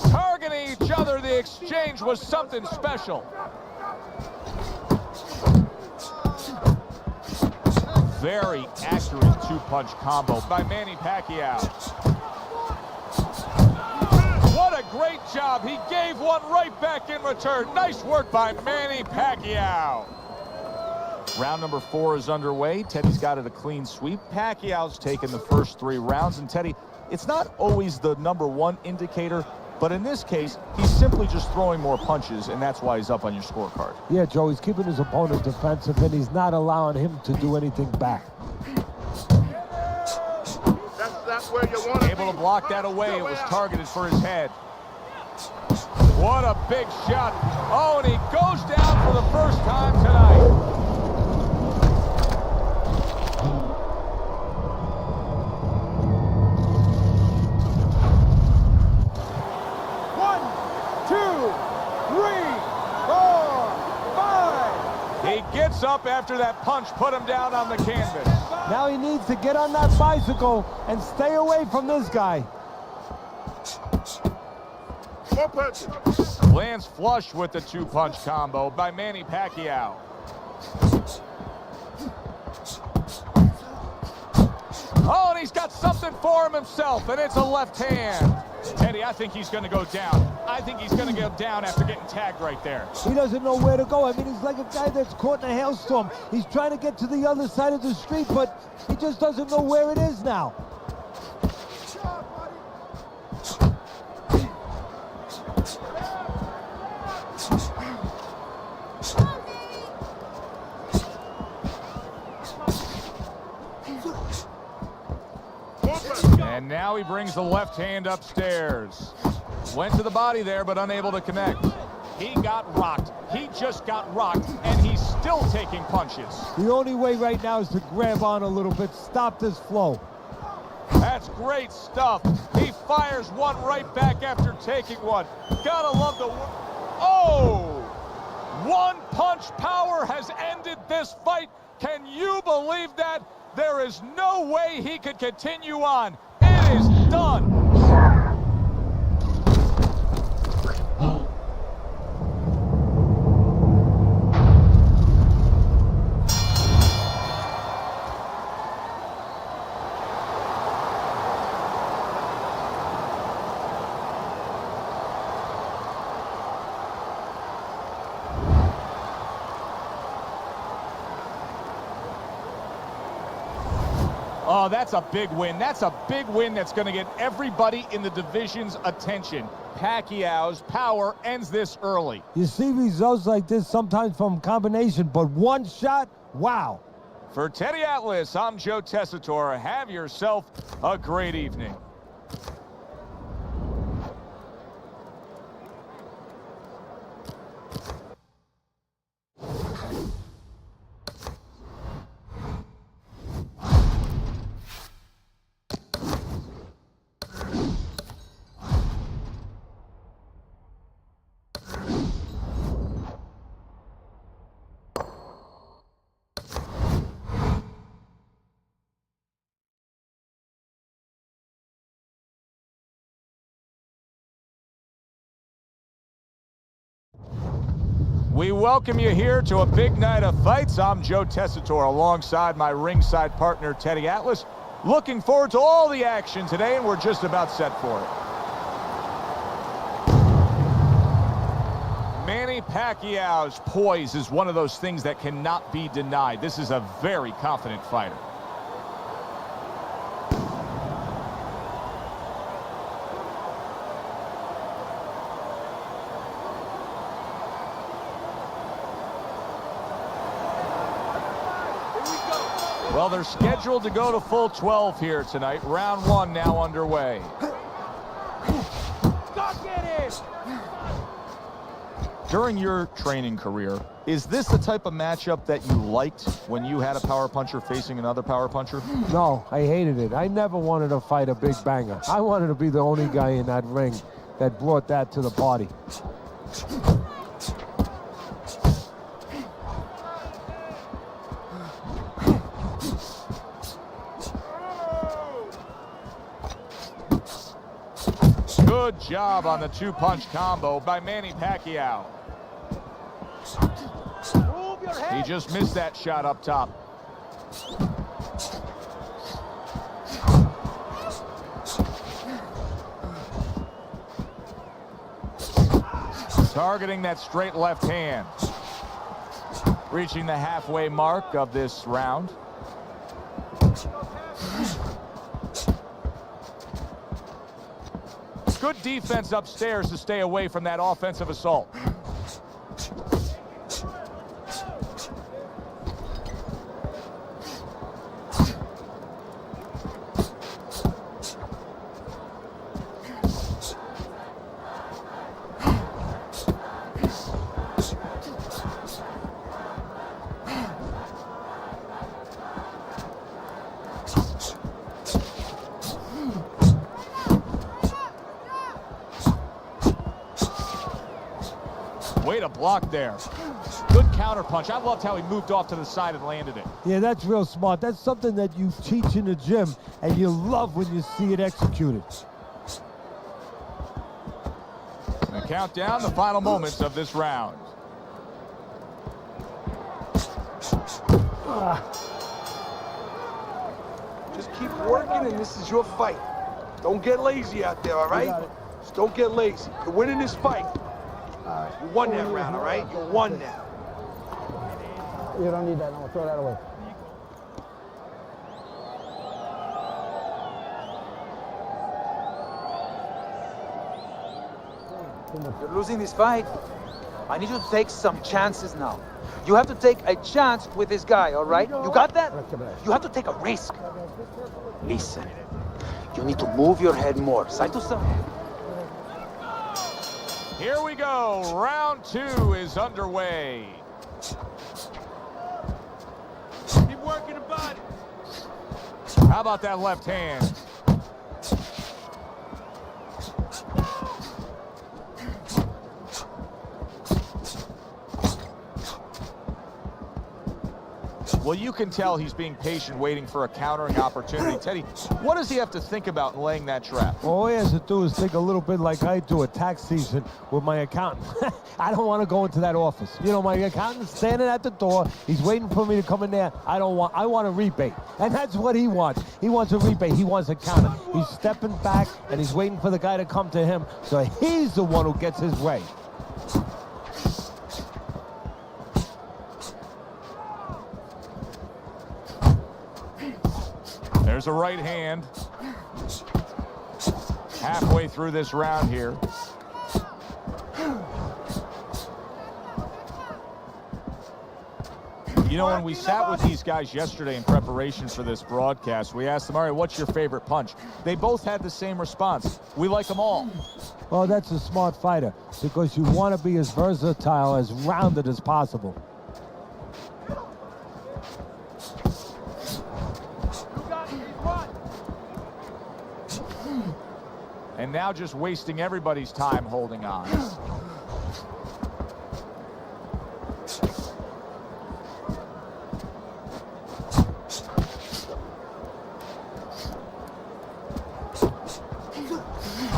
Targeting each other, the exchange was something special. Very accurate two-punch combo by Manny Pacquiao. What a great job. He gave one right back in return. Nice work by Manny Pacquiao. Round number 4 is underway. Teddy's got it a clean sweep. Pacquiao's taken the first 3 rounds. And Teddy, it's not always the #1 indicator, but in this case, he's simply just throwing more punches, and that's why he's up on your scorecard. Yeah, Joe, he's keeping his opponent defensive, and he's not allowing him to do anything back. That's where you want to be. Able to block that away. It was targeted for his head. What a big shot. Oh, and he goes down for the first time tonight. Gets up after that punch put him down on the canvas. Now he needs to get on that bicycle and stay away from this guy. More punches. Lands flush with the 2-punch combo by Manny Pacquiao. Oh, and he's got something for him himself, and it's a left hand. Teddy, I think he's going to go down. I think he's going to go down after getting tagged right there. He doesn't know where to go. I mean, he's like a guy that's caught in a hailstorm. He's trying to get to the other side of the street, but he just doesn't know where it is now. And now he brings the left hand upstairs. Went to the body there, but unable to connect. He got rocked. He just got rocked, and he's still taking punches. The only way right now is to grab on a little bit, stop this flow. That's great stuff. He fires one right back after taking one. Gotta love the... Oh! One-punch power has ended this fight. Can you believe that? There is no way he could continue on. It is done. Oh, that's a big win. That's a big win that's going to get everybody in the division's attention. Pacquiao's power ends this early. You see results like this sometimes from combination, but one shot, wow. For Teddy Atlas, I'm Joe Tessitore. Have yourself a great evening. We welcome you here to a big night of fights. I'm Joe Tessitore alongside my ringside partner, Teddy Atlas. Looking forward to all the action today, and we're just about set for it. Manny Pacquiao's poise is one of those things that cannot be denied. This is a very confident fighter. Well, they're scheduled to go to full 12 here tonight. Round 1 now underway. During your training career, is this the type of matchup that you liked when you had a power puncher facing another power puncher? No, I hated it. I never wanted to fight a big banger. I wanted to be the only guy in that ring that brought that to the party. Good job on the 2-punch combo by Manny Pacquiao. He just missed that shot up top. Targeting that straight left hand. Reaching the halfway mark of this round. Good defense upstairs to stay away from that offensive assault. Way to block there. Good counter punch. I loved how he moved off to the side and landed it. Yeah, that's real smart. That's something that you teach in the gym, and you love when you see it executed. And count down the final moments of this round. Just keep working, and this is your fight. Don't get lazy out there, all right? Just don't get lazy. You're winning this fight. You won that round, all right? You won now. You don't need that. No, throw that away. You're losing this fight. I need you to take some chances now. You have to take a chance with this guy, all right? You got that? You have to take a risk. Listen, you need to move your head more, side to side. Here we go. Round 2 is underway. Keep working the body. How about that left hand? Well, you can tell he's being patient, waiting for a countering opportunity. Teddy, what does he have to think about in laying that trap? All he has to do is think a little bit like I do at tax season with my accountant. I don't want to go into that office. You know, my accountant's standing at the door. He's waiting for me to come in there. I want a rebate. And that's what he wants. He wants a rebate. He wants a counter. He's stepping back, and he's waiting for the guy to come to him. So he's the one who gets his way. There's a right hand. Halfway through this round here. You know, when we sat with these guys yesterday in preparation for this broadcast, we asked them, all right, what's your favorite punch? They both had the same response. We like them all. Well, that's a smart fighter, because you want to be as versatile, as rounded as possible. And now just wasting everybody's time holding on.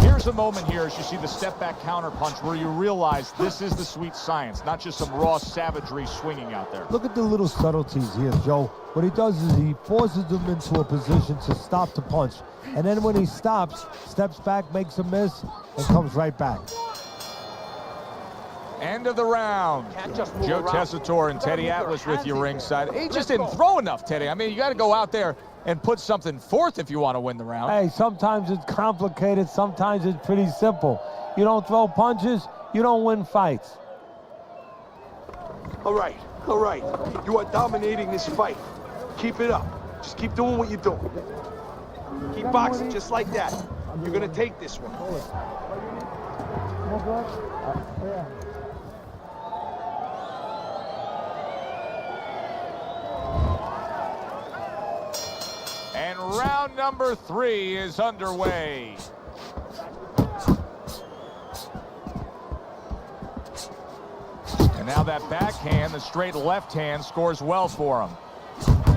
Here's a moment here as you see the step back counter punch where you realize this is the sweet science, not just some raw savagery swinging out there. Look at the little subtleties here, Joe. What he does is he forces them into a position to stop the punch. And then when he stops, steps back, makes a miss, and comes right back. End of the round. Joe Tessitore and Teddy Atlas with you ringside. He just didn't throw enough, Teddy. I mean, you got to go out there and put something forth if you want to win the round. Hey, sometimes it's complicated, sometimes it's pretty simple. You don't throw punches, you don't win fights. All right. You are dominating this fight. Keep it up. Just keep doing what you're doing. Keep boxing just like that. You're gonna take this one. And round number 3 is underway. And now that backhand, the straight left hand, scores well for him.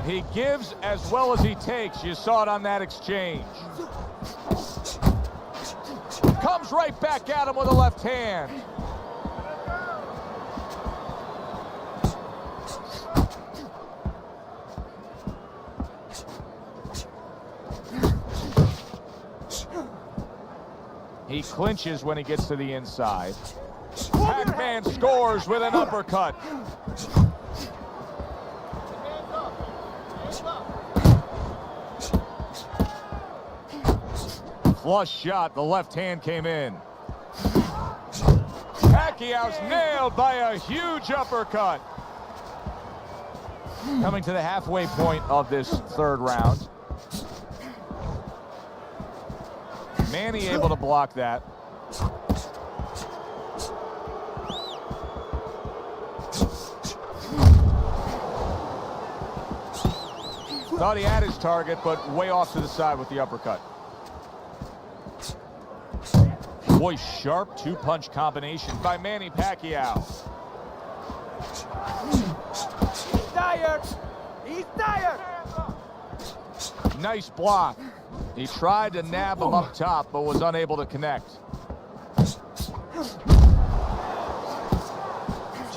He gives as well as he takes. You saw it on that exchange. Comes right back at him with a left hand. He clinches when he gets to the inside. Pac-Man scores with an uppercut. Flush shot, the left hand came in. Pacquiao's nailed by a huge uppercut. Coming to the halfway point of this 3rd round. Manny able to block that. Thought he had his target, but way off to the side with the uppercut. Boy, sharp 2-punch combination by Manny Pacquiao. He's tired. He's tired. Nice block. He tried to nab him up top, but was unable to connect.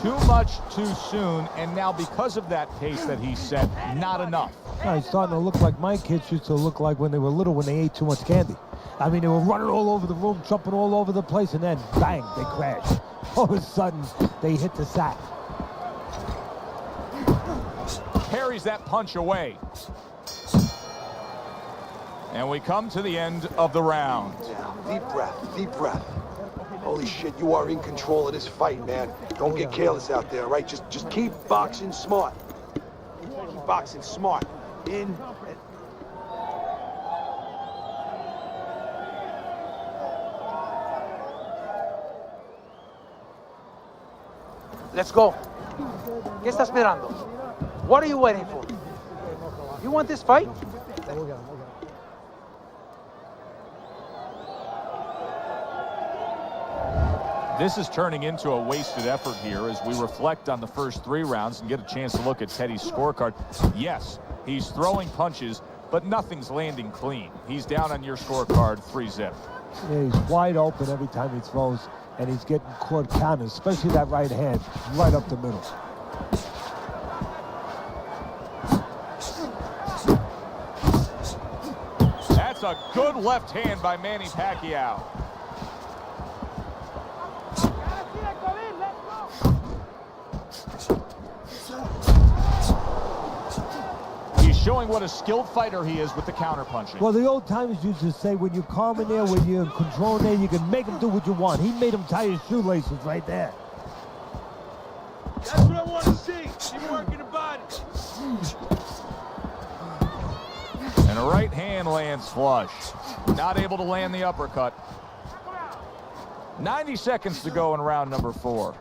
Too much too soon, and now because of that pace that he set, not enough. No, he's starting to look like my kids used to look like when they were little, when they ate too much candy. I mean, they were running all over the room, jumping all over the place, and then bang, they crash. All of a sudden, they hit the sack. Parries that punch away. And we come to the end of the round. Now, deep breath, deep breath. Holy shit, you are in control of this fight, man. Don't get careless out there, all right? Just keep boxing smart. Keep boxing smart. In. Let's go. ¿Qué está esperando? What are you waiting for? You want this fight? This is turning into a wasted effort here as we reflect on the first 3 rounds and get a chance to look at Teddy's scorecard. Yes, he's throwing punches, but nothing's landing clean. He's down on your scorecard 3-zip. Yeah, he's wide open every time he throws, and he's getting caught counters, especially that right hand, right up the middle. That's a good left hand by Manny Pacquiao. Showing what a skilled fighter he is with the counterpunching. Well, the old timers used to say, when you calm in there, when you're in control in there, you can make him do what you want. He made him tie his shoelaces right there. That's what I want to see. Keep working the body. And a right hand lands flush. Not able to land the uppercut. 90 seconds to go in round number 4.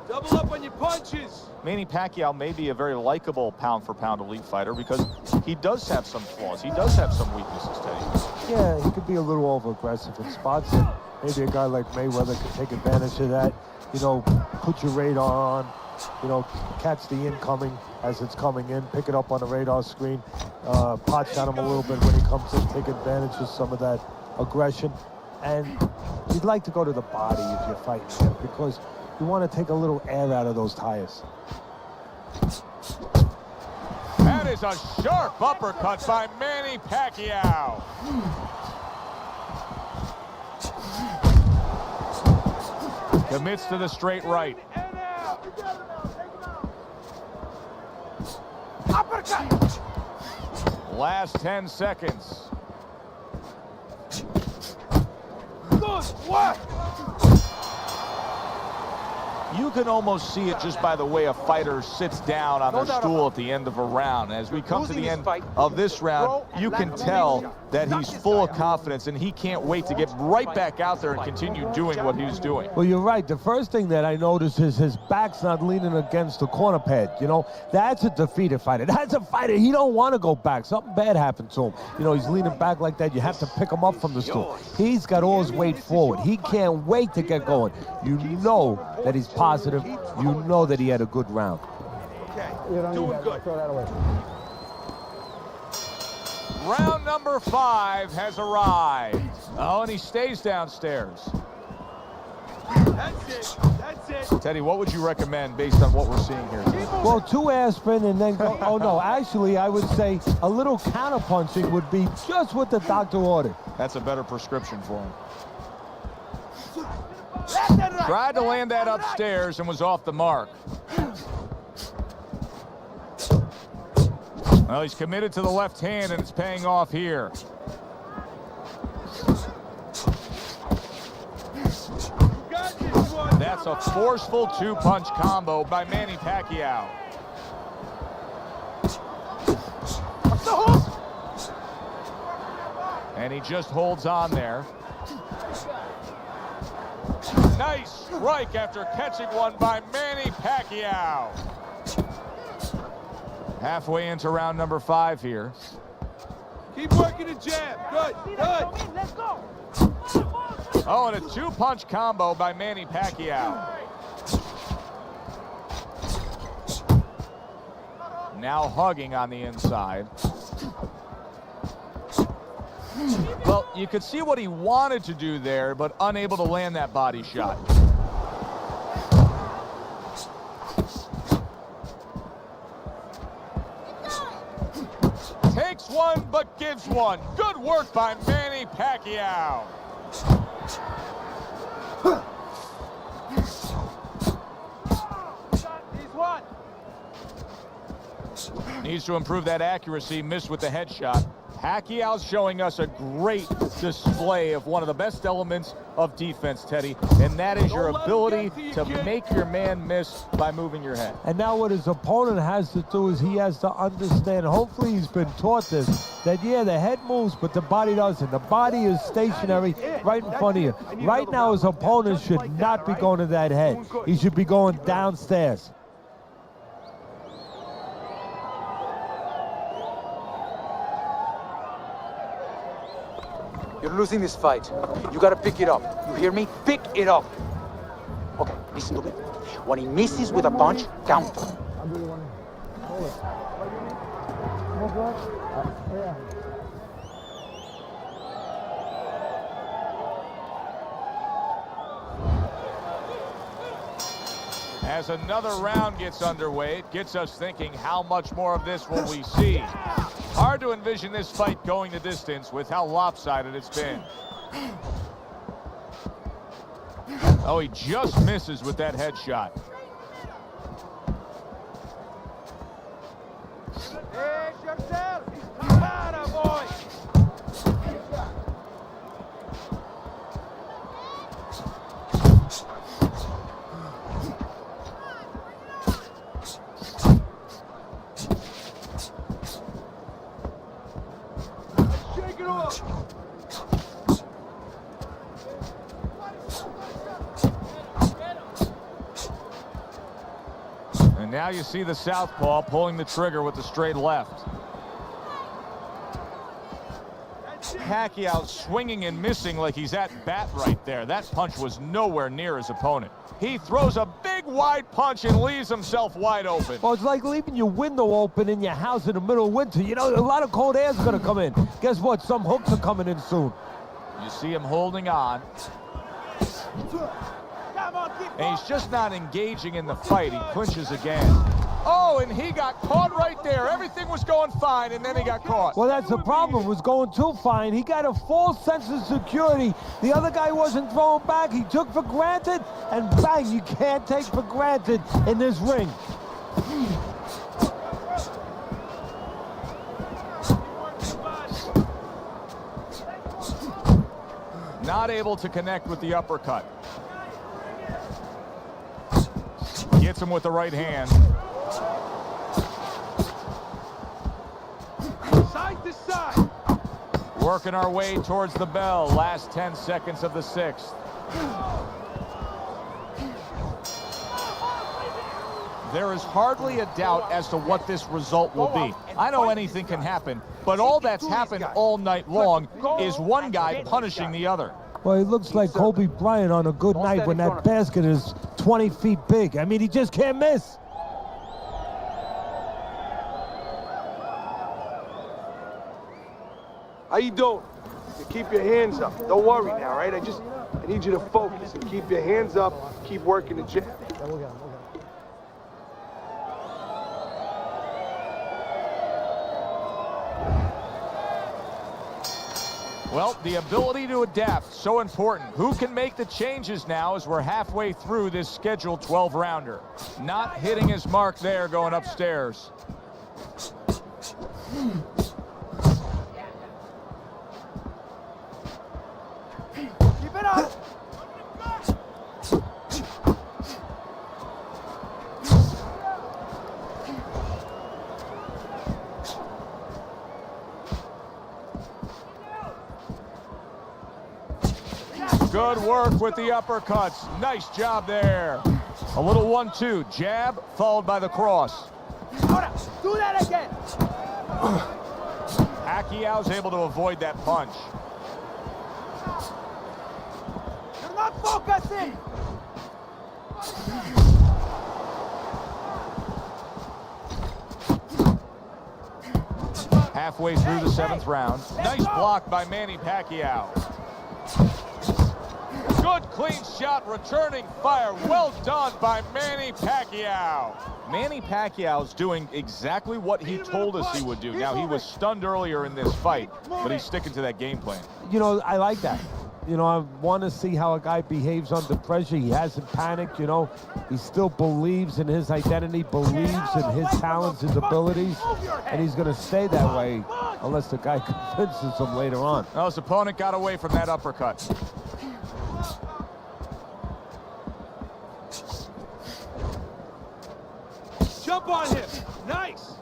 Double up on your punches. Manny Pacquiao may be a very likable pound-for-pound elite fighter because he does have some flaws. He does have some weaknesses, Teddy. Yeah, he could be a little over-aggressive in spots, and maybe a guy like Mayweather could take advantage of that. You know, put your radar on, you know, catch the incoming as it's coming in, pick it up on the radar screen, pot shot him a little bit when he comes in, take advantage of some of that aggression. And you'd like to go to the body if you're fighting him, because you want to take a little air out of those tires. That is a sharp uppercut by Manny Pacquiao. Commits to the straight right. Uppercut. Last 10 seconds. Good work. You can almost see it just by the way a fighter sits down on their stool at the end of a round. As we come to the end of this round, you can tell that he's full of confidence, and he can't wait to get right back out there and continue doing what he's doing. Well, you're right. The first thing that I noticed is his back's not leaning against the corner pad. You know, that's a defeated fighter. That's a fighter. He don't want to go back. Something bad happened to him. You know, he's leaning back like that. You have to pick him up from the stool. He's got all his weight forward. He can't wait to get going. You know that he's positive. You know that he had a good round. Okay, You don't doing need that. good. Throw that away. Round number 5 has arrived. Oh, and he stays downstairs. That's it. That's it. Teddy, what would you recommend based on what we're seeing here? Well, 2 aspirin and then go. Oh, no. Actually, I would say a little counterpunching would be just what the doctor ordered. That's a better prescription for him. Tried to land that upstairs and was off the mark. Well, he's committed to the left hand, and it's paying off here. That's a forceful 2-punch combo by Manny Pacquiao. And he just holds on there. Nice strike after catching one by Manny Pacquiao. Halfway into round number 5 here. Keep working the jab. Good, good. Let's go. Oh, and a 2-punch combo by Manny Pacquiao. Now hugging on the inside. Well, you could see what he wanted to do there, but unable to land that body shot. Takes one, but gives one. Good work by Manny Pacquiao. Needs to improve that accuracy. Missed with the headshot. Pacquiao's showing us a great display of one of the best elements of defense, Teddy, and that is your ability to make your man miss by moving your head. And now what his opponent has to do is he has to understand, hopefully he's been taught this, that yeah, the head moves, but the body doesn't. The body is stationary right in front of you. Right now his opponent should not be going to that head. He should be going downstairs. You're losing this fight. You gotta pick it up. You hear me? Pick it up. Okay, listen to me. When he misses with a punch, count. I'll do the one. Hold it. Smoke what? Yeah. As another round gets underway, it gets us thinking, how much more of this will we see? Hard to envision this fight going the distance with how lopsided it's been. Oh, he just misses with that headshot. And now you see the southpaw pulling the trigger with the straight left. Pacquiao swinging and missing like he's at bat right there. That punch was nowhere near his opponent. He throws a big wide punch and leaves himself wide open. Well, it's like leaving your window open in your house in the middle of winter. You know, a lot of cold air is going to come in. Guess what? Some hooks are coming in soon. You see him holding on. And he's just not engaging in the fight. He clinches again. Oh, and he got caught right there. Everything was going fine, and then he got caught. Well, that's the problem. It was going too fine. He got a false sense of security. The other guy wasn't throwing back. He took for granted, and bang, you can't take for granted in this ring. Not able to connect with the uppercut. hits him with the right hand. Side to side. Working our way towards the bell. Last 10 seconds of the 6th. There is hardly a doubt as to what this result will be. I know anything can happen, but all that's happened all night long is one guy punishing the other. Well, he looks like Kobe Bryant on a good night when that basket is 20 feet big. I mean, he just can't miss. How you doing? You keep your hands up. Don't worry now, right? I need you to focus and keep your hands up. Keep working the jab. Well, the ability to adapt, so important. Who can make the changes now as we're halfway through this scheduled 12-rounder? Not hitting his mark there going upstairs. Keep it up. Good work with the uppercuts. Nice job there. A little 1-2. Jab followed by the cross. Do that again. Pacquiao's able to avoid that punch. You're not focusing. Halfway through the 7th round. Nice block by Manny Pacquiao. Good clean shot, returning fire. Well done by Manny Pacquiao. Manny Pacquiao's doing exactly what he told us he would do. Now, he was stunned earlier in this fight, but he's sticking to that game plan. You know, I like that. You know, I want to see how a guy behaves under pressure. He hasn't panicked, you know. He still believes in his identity, believes in his talents, his abilities, and he's going to stay that way unless the guy convinces him later on. Well, his opponent got away from that uppercut. Jump on him. Nice.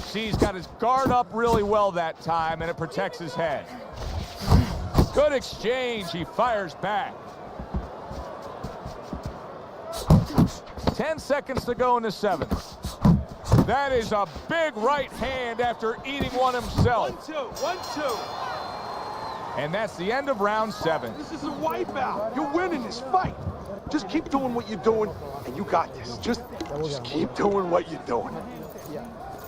See, he's got his guard up really well that time, and it protects his head. Good exchange. He fires back. 10 seconds to go in the 7th. That is a big right hand after eating one himself. 1-2. 1-2. And that's the end of round 7. This is a wipeout. You're winning this fight. Just keep doing what you're doing, and you got this. Just keep doing what you're doing.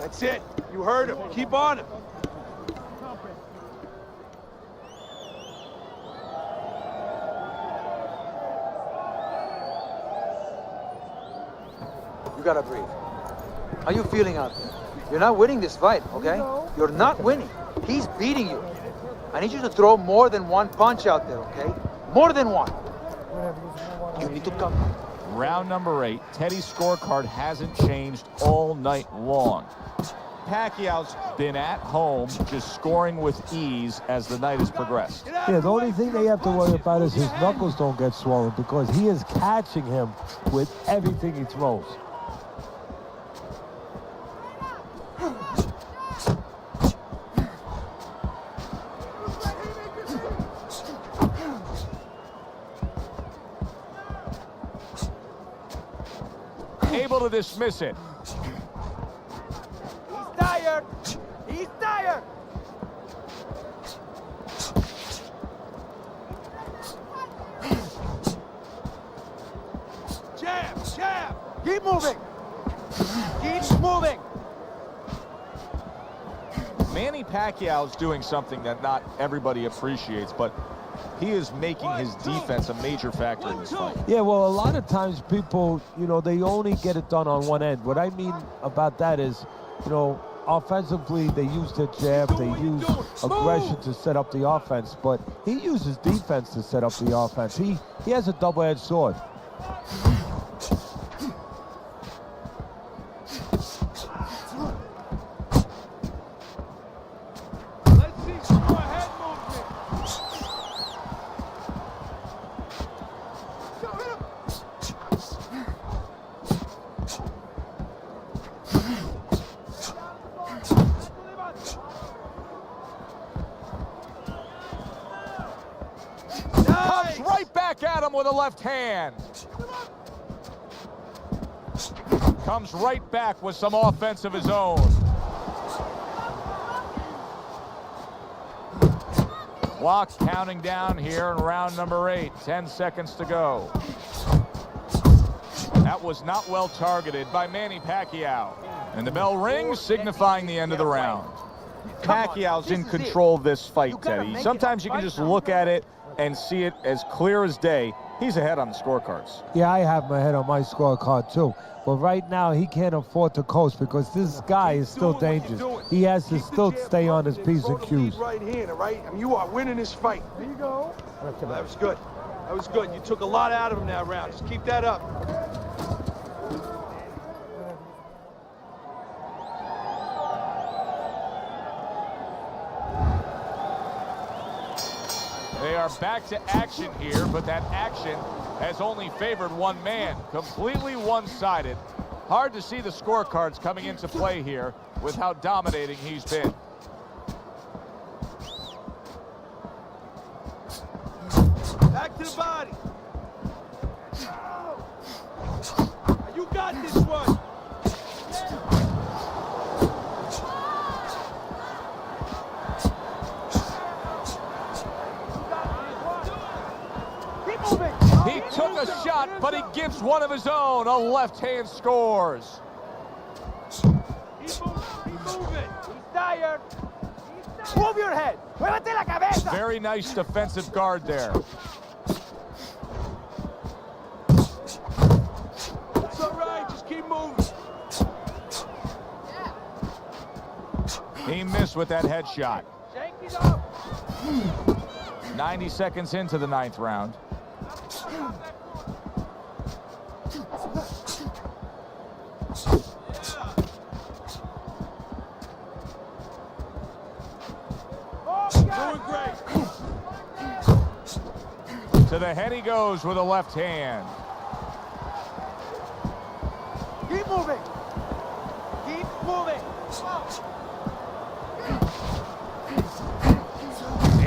That's it. You heard him. Keep on him. You gotta breathe. How you feeling out there? You're not winning this fight, okay? You're not winning. He's beating you. I need you to throw more than one punch out there, okay? More than one. You need to come. Round number 8. Teddy's scorecard hasn't changed all night long. Pacquiao's been at home, just scoring with ease as the night has progressed. Yeah, the only thing they have to worry about is his knuckles don't get swollen because he is catching him with everything he throws. Able to dismiss it. He's tired. He's tired. Jab, jab. Keep moving. Keep moving. Manny Pacquiao's doing something that not everybody appreciates, but he is making his defense a major factor in this fight. Yeah, well, a lot of times people, you know, they only get it done on one end. What I mean about that is, you know, offensively, they use their jab, they use aggression to set up the offense, but he uses defense to set up the offense. He has a double-edged sword. Let's see some more head movement. him with a left hand. Comes right back with some offense of his own. Clock counting down here in round number 8. 10 seconds to go. That was not well targeted by Manny Pacquiao. And the bell rings, signifying the end of the round. Pacquiao's in control of this fight, Teddy. Sometimes you can just look at it and see it as clear as day. He's ahead on the scorecards. Yeah, I have my head on my scorecard too. But right now, he can't afford to coast because this guy is still dangerous. He has to still stay on his P's and Q's. Right hand, all right? I mean, you are winning this fight. There you go. That was good. That was good. You took a lot out of him that round. Just keep that up. They are back to action here, but that action has only favored one man. Completely one-sided. Hard to see the scorecards coming into play here with how dominating he's been. Back to the body. You got this one. He took a shot, but he gives one of his own. A left hand scores. Keep moving. He's tired. Move your head. Muévete la cabeza. Very nice defensive guard there. It's all right. Just keep moving. He missed with that headshot. Shake it up. 90 seconds into the 9th round. Doing great. To the head he goes with a left hand. Keep moving. Keep moving.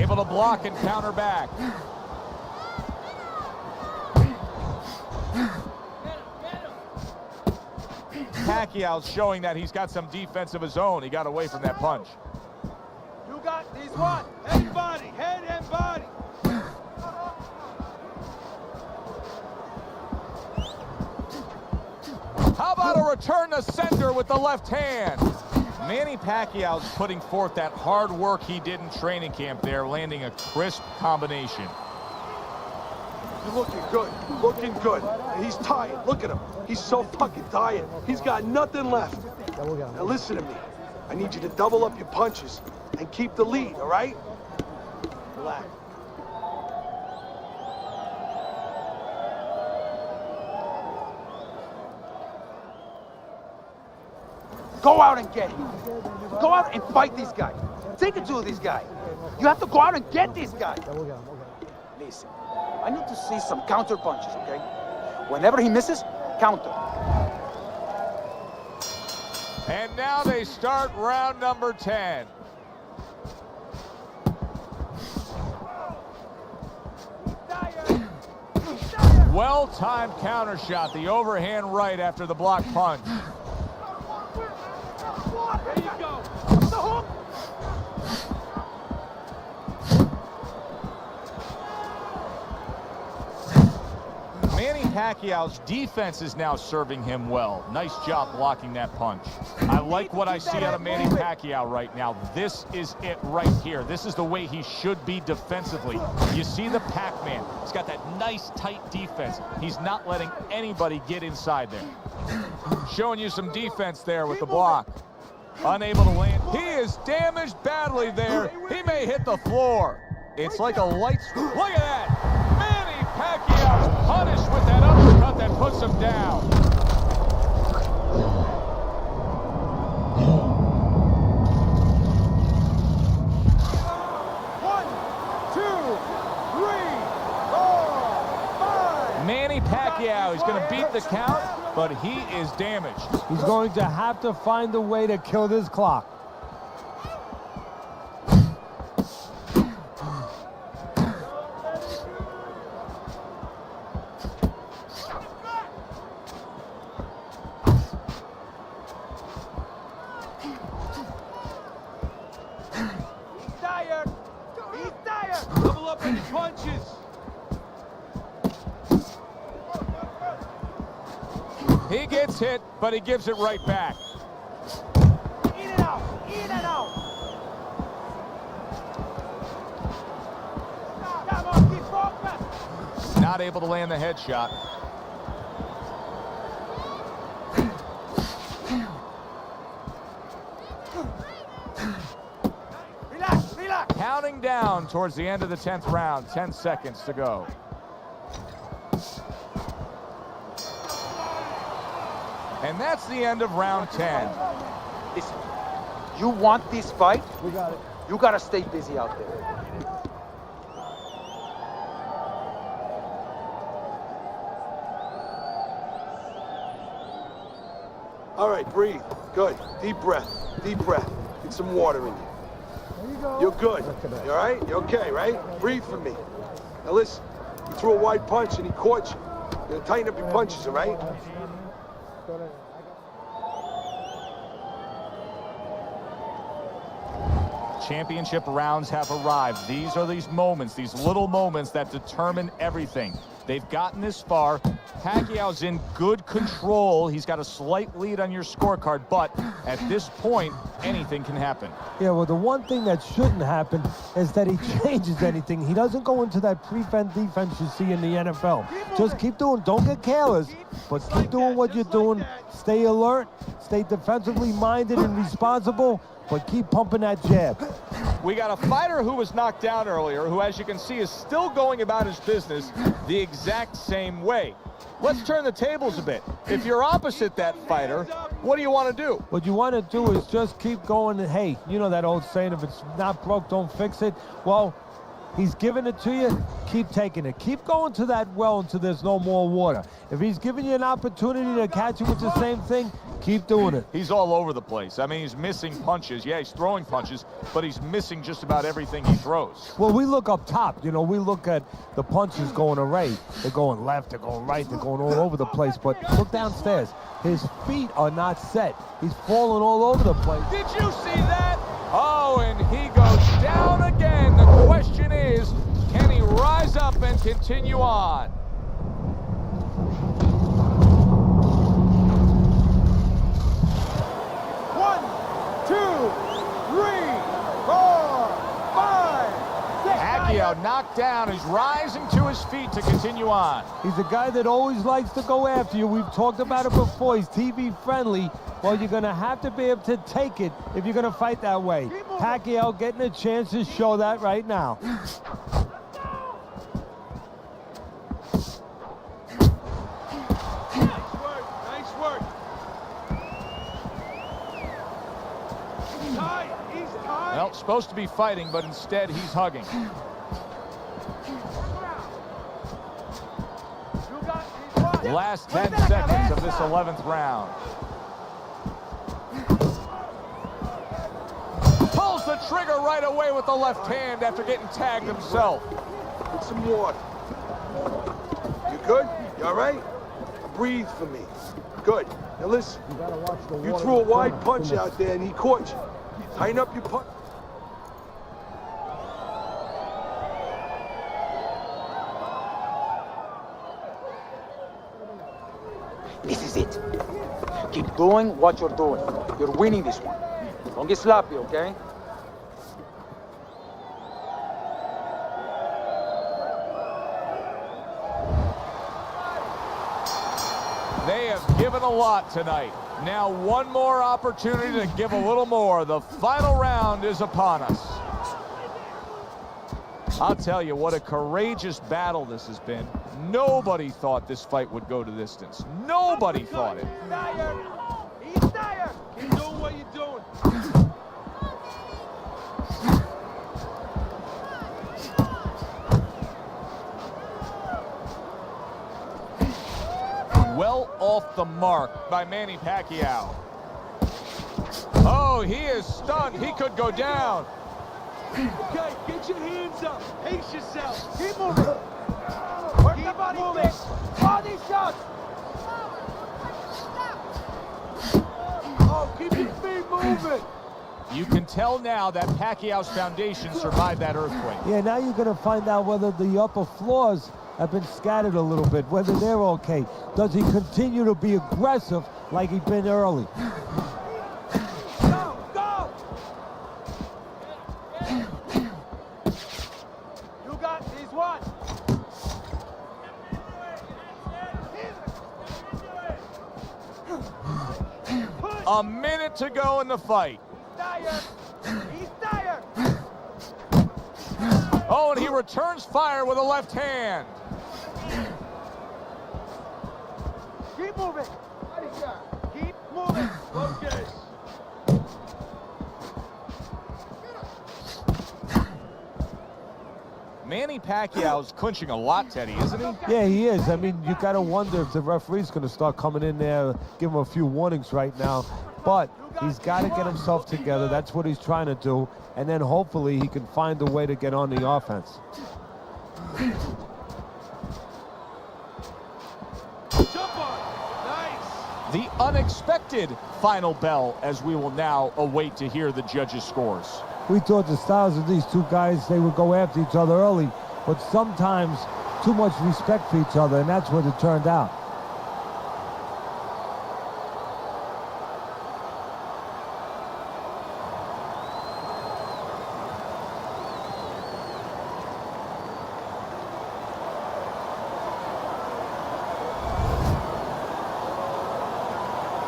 Able to block and counter back. Pacquiao's showing that he's got some defense of his own. He got away from that punch. You got this one. Head and body. Head and body. How about a return to center with the left hand? Manny Pacquiao's putting forth that hard work he did in training camp there, landing a crisp combination. You're looking good. Looking good. And he's tired. Look at him. He's so fucking tired. He's got nothing left. Now listen to me. I need you to double up your punches and keep the lead, all right? Relax. Go out and get him. Go out and fight this guy. Take it to this guy. You have to go out and get this guy. Listen, I need to see some counter punches, okay? Whenever he misses, counter. And now they start round number 10. Well-timed counter shot, the overhand right after the block punch. There you go. The hook. Manny Pacquiao's defense is now serving him well. Nice job blocking that punch. I like what I see out of Manny Pacquiao right now. This is it right here. This is the way he should be defensively. You see the Pac-Man. He's got that nice, tight defense. He's not letting anybody get inside there. Showing you some defense there with the block. Unable to land. He is damaged badly there. He may hit the floor. It's like a light. Look at that. Manny Pacquiao punished with that uppercut that puts him down. One, two, three, 4, 5. Manny Pacquiao is going to beat the count, but he is damaged. He's going to have to find a way to kill this clock. He gets hit, but he gives it right back. In and out. In and out. Come on, keep focused. Not able to land the headshot. Relax, relax. Counting down towards the end of the 10th round. 10 seconds to go. And that's the end of round 10. Listen, you want this fight? We got it. You gotta stay busy out there. All right, breathe. Good. Deep breath. Deep breath. Get some water in you. There you go. You're good. You all right? You're okay, right? Breathe for me. Now listen, you threw a wide punch and he caught you. You're gonna tighten up your punches, all right? Championship rounds have arrived. These are these moments, these little moments that determine everything. They've gotten this far. Pacquiao's in good control. He's got a slight lead on your scorecard, but at this point, anything can happen. Yeah, well, the one thing that shouldn't happen is that he changes anything. He doesn't go into that prevent defense you see in the NFL. Just keep doing, don't get careless, but keep doing what you're doing. Stay alert, stay defensively minded and responsible, but keep pumping that jab. We got a fighter who was knocked down earlier, who, as you can see, is still going about his business the exact same way. Let's turn the tables a bit. If you're opposite that fighter, what do you want to do? What you want to do is just keep going. And hey, you know that old saying, if it's not broke, don't fix it. Well, he's giving it to you, keep taking it. Keep going to that well until there's no more water. If he's giving you an opportunity to catch you with the same thing, keep doing it. He's all over the place. I mean, he's missing punches. Yeah, he's throwing punches, but he's missing just about everything he throws. Well, we look up top. You know, we look at the punches going array. They're going left, they're going right, they're going all over the place. But look downstairs. His feet are not set. He's falling all over the place. Did you see that? Oh, and he goes down again. The question is, can he rise up and continue on? Pacquiao knocked down. He's rising to his feet to continue on. He's a guy that always likes to go after you. We've talked about it before. He's TV friendly. Well, you're going to have to be able to take it if you're going to fight that way. Pacquiao getting a chance to show that right now. Nice work. He's tied. He's tied. Well, supposed to be fighting, but instead he's hugging. Last 10 seconds of this 11th round. Pulls the trigger right away with the left hand after getting tagged himself. Get some water. You good? You all right? Breathe for me. Good. Now listen. You threw a wide punch out there and he caught you. Tighten up your punch. This is it. Keep doing what you're doing. You're winning this one. Don't get sloppy, okay? They have given a lot tonight. Now one more opportunity to give a little more. The final round is upon us. I'll tell you what a courageous battle this has been. Nobody thought this fight would go to this distance. Nobody thought it. He's tired. He's tired. Keep doing what you're doing. Well off the mark by Manny Pacquiao. Oh, he is stunned. He could go down. Okay, get your hands up. Pace yourself. Keep moving. Work the body fix. Body shots. Oh, keep your feet moving. You can tell now that Pacquiao's foundation survived that earthquake. Yeah, now you're going to find out whether the upper floors have been scattered a little bit, whether they're okay. Does he continue to be aggressive like he's been early? Go, go! You got this one. A minute to go in the fight. Tired. He's tired. Oh, and he returns fire with a left hand. Keep moving. Keep moving. Okay. Manny Pacquiao's clinching a lot, Teddy, isn't he? Yeah, he is. I mean, you got to wonder if the referee's going to start coming in there, give him a few warnings right now. But he's got to get himself together. That's what he's trying to do. And then hopefully he can find a way to get on the offense. Jump on. Nice. The unexpected final bell, as we will now await to hear the judges' scores. We thought the styles of these two guys, they would go after each other early, but sometimes too much respect for each other, and that's what it turned out.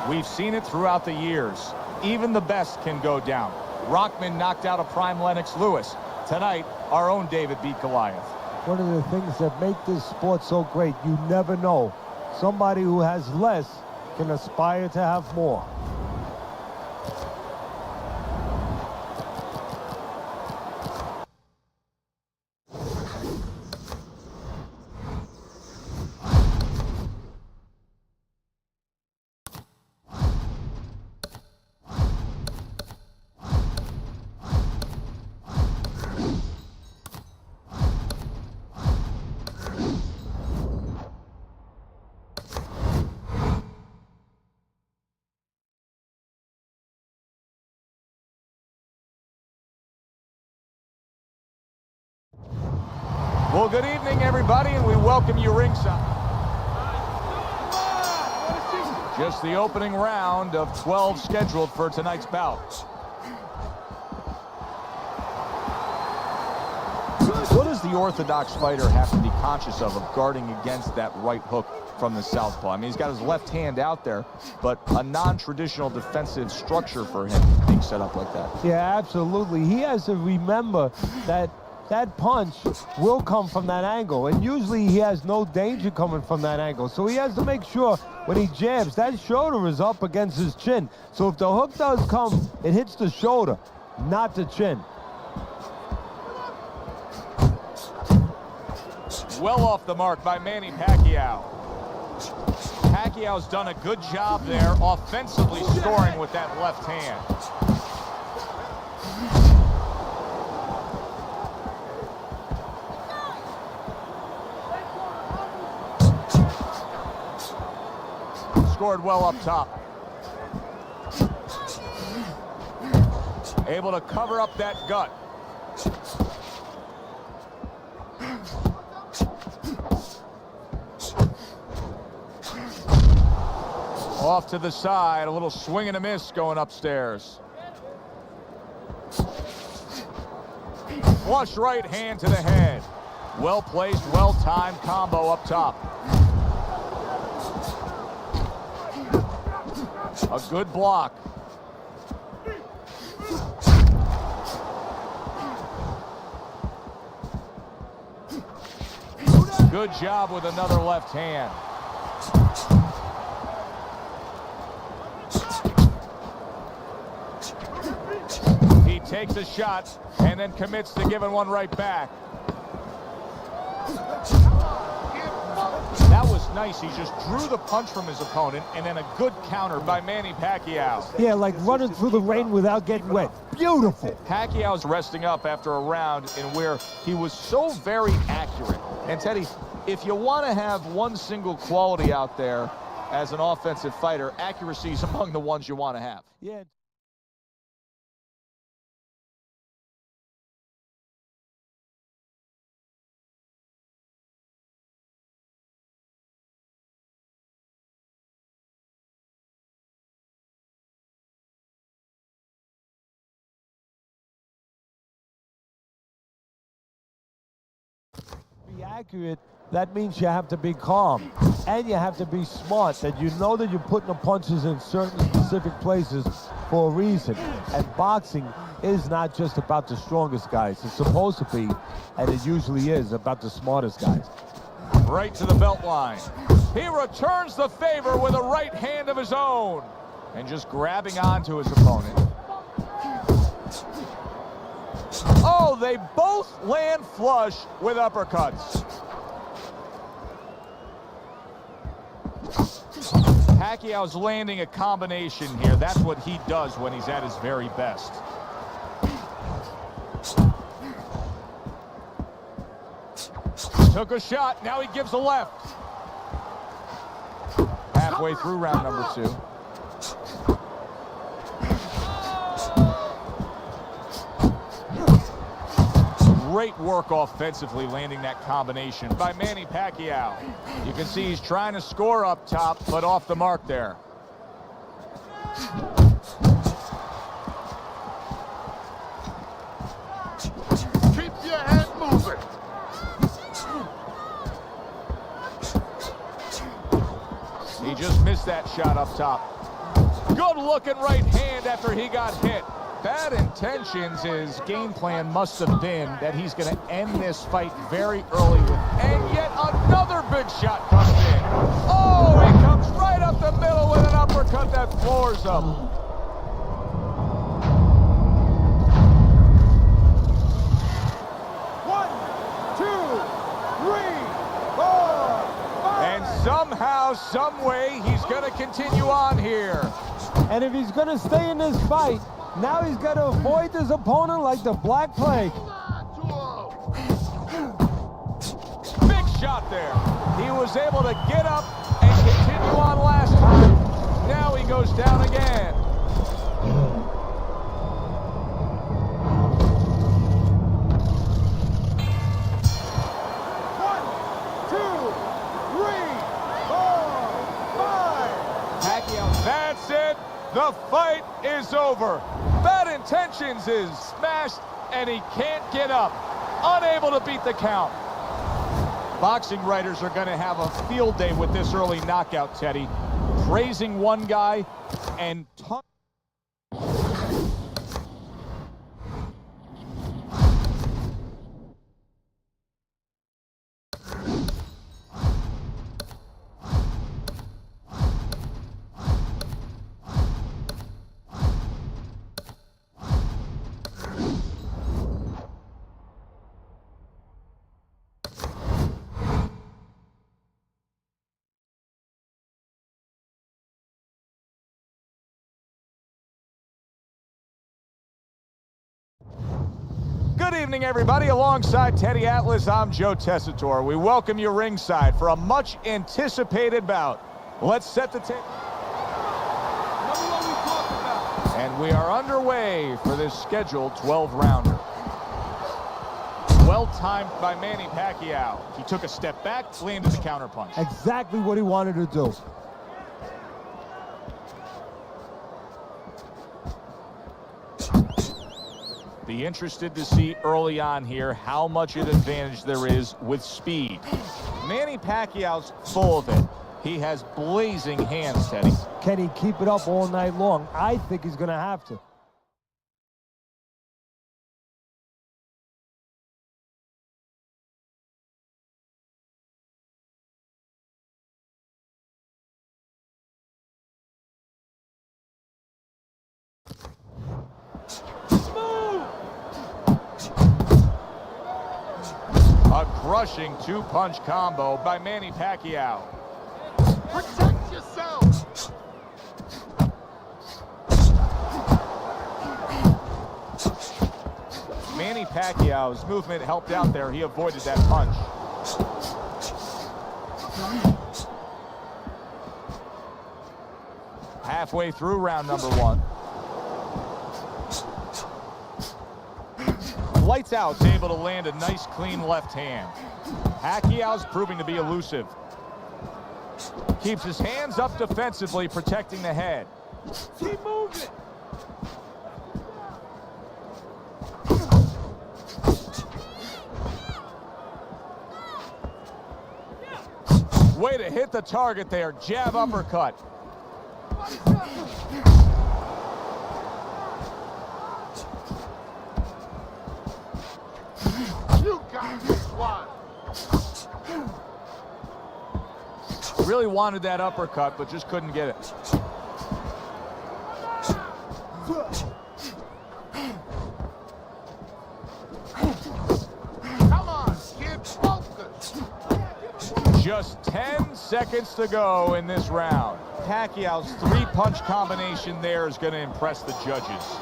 We've seen it throughout the years. Even the best can go down. Rockman knocked out a prime Lennox Lewis. Tonight, our own David beat Goliath. One of the things that make this sport so great, you never know. Somebody who has less can aspire to have more. Well, good evening, everybody, and we welcome you ringside. Just the opening round of 12 scheduled for tonight's bout. What does the orthodox fighter have to be conscious of guarding against that right hook from the southpaw? I mean, he's got his left hand out there, but a non-traditional defensive structure for him being set up like that. Yeah, absolutely. He has to remember that that punch will come from that angle, and usually he has no danger coming from that angle. So he has to make sure when he jabs, that shoulder is up against his chin. So if the hook does come, it hits the shoulder, not the chin. Well off the mark by Manny Pacquiao. Pacquiao's done a good job there offensively scoring with that left hand. Scored well up top. Able to cover up that gut. Off to the side, a little swing and a miss going upstairs. Flush right hand to the head. Well placed, well timed combo up top. A good block. Good job with another left hand. He takes a shot and then commits to giving one right back. That was nice. He just drew the punch from his opponent, and then a good counter by Manny Pacquiao. Yeah, like running through the rain without getting wet. Beautiful. Pacquiao's resting up after a round in where he was so very accurate. And Teddy, if you want to have one single quality out there as an offensive fighter, accuracy is among the ones you want to have. Yeah. be accurate, that means you have to be calm. And you have to be smart, that you know that you're putting the punches in certain specific places for a reason. And boxing is not just about the strongest guys. It's supposed to be, and it usually is, about the smartest guys. Right to the belt line. He returns the favor with a right hand of his own. And just grabbing onto his opponent. Oh, they both land flush with uppercuts. Pacquiao's landing a combination here. That's what he does when he's at his very best. Took a shot, now he gives a left. Halfway through round number 2. Great work offensively, landing that combination by Manny Pacquiao. You can see he's trying to score up top, but off the mark there. Keep your head moving. He just missed that shot up top. Good looking right hand after he got hit. Bad intentions. His game plan must have been that he's going to end this fight very early with, and yet another big shot comes in. Oh, he comes right up the middle with an uppercut that floors him. One, two, three, four, five. And somehow, some way, he's going to continue on here. And if he's going to stay in this fight, now he's got to avoid his opponent like the Black Plague. Big shot there. He was able to get up and continue on last time. Now he goes down again. One, two, three, four, five. Pacquiao, that's it. The fight is over. Bad intentions is smashed, and he can't get up. Unable to beat the count. Boxing writers are going to have a field day with this early knockout, Teddy. Praising one guy and... Good evening, everybody. Alongside Teddy Atlas, I'm Joe Tessitore. We welcome you ringside for a much-anticipated bout. Let's set the table. And we are underway for this scheduled 12-rounder. Well-timed by Manny Pacquiao. He took a step back, landed the counterpunch. Exactly what he wanted to do. Be interested to see early on here how much of an advantage there is with speed. Manny Pacquiao's full of it. He has blazing hands, Teddy. Can he keep it up all night long? I think he's going to have to. A crushing two-punch combo by Manny Pacquiao. Protect yourself. Manny Pacquiao's movement helped out there. He avoided that punch. Halfway through round number 1. Lights out's able to land a nice, clean left hand. Pacquiao's proving to be elusive. Keeps his hands up defensively, protecting the head. Keep moving. Way to hit the target there. Jab uppercut. You got this one. Really wanted that uppercut, but just couldn't get it. Come on, kid, focus. Just 10 seconds to go in this round. Pacquiao's three-punch combination there is going to impress the judges.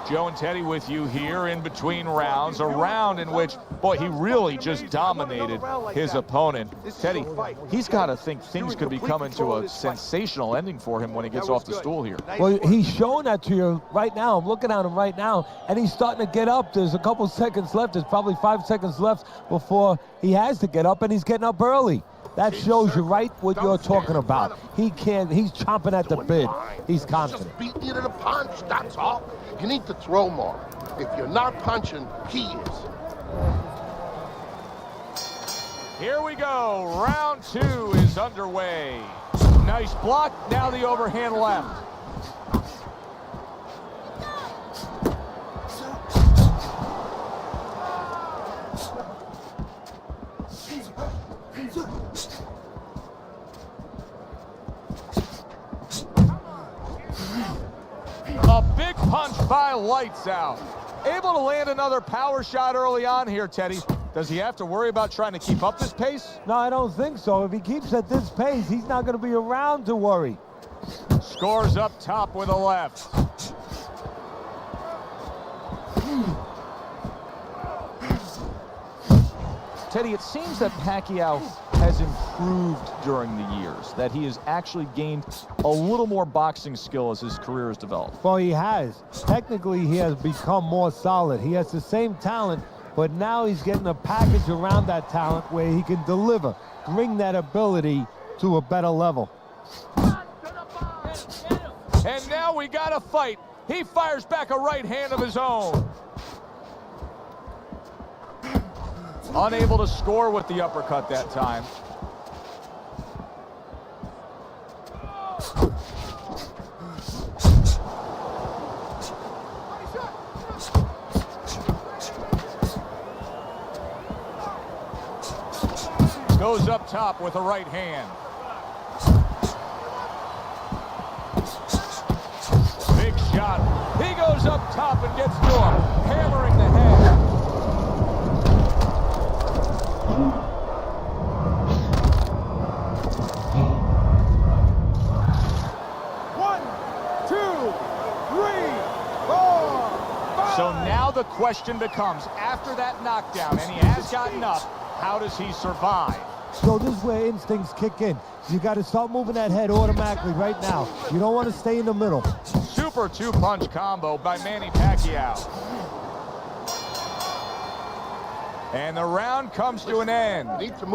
Joe and Teddy with you here in between rounds. A round in which, boy, he really just dominated his opponent. Teddy, he's got to think things could be coming to a sensational ending for him when he gets off the stool here. Well, he's showing that to you right now. I'm looking at him right now, and he's starting to get up. There's a couple seconds left. There's probably 5 seconds left before he has to get up, and he's getting up early. That shows you right what you're talking about. He's chomping at the bit. He's confident. Just beating you to the punch, that's all. You need to throw more. If you're not punching, he is. Here we go. Round 2 is underway. Nice block. Now the overhand left. A big punch by Lights Out. Able to land another power shot early on here, Teddy. Does he have to worry about trying to keep up this pace? No, I don't think so. If he keeps at this pace, he's not going to be around to worry. Scores up top with a left. Teddy, it seems that Pacquiao has improved during the years, that he has actually gained a little more boxing skill as his career has developed. Well, he has. Technically, he has become more solid. He has the same talent, but now he's getting a package around that talent where he can deliver, bring that ability to a better level. And now we got a fight. He fires back a right hand of his own. Unable to score with the uppercut that time. Goes up top with a right hand. Big shot. He goes up top and gets to him, hammering the head. So now the question becomes, after that knockdown, and he has gotten up, how does he survive? So this is where instincts kick in. You got to start moving that head automatically right now. You don't want to stay in the middle. Super two-punch combo by Manny Pacquiao. And the round comes to an end.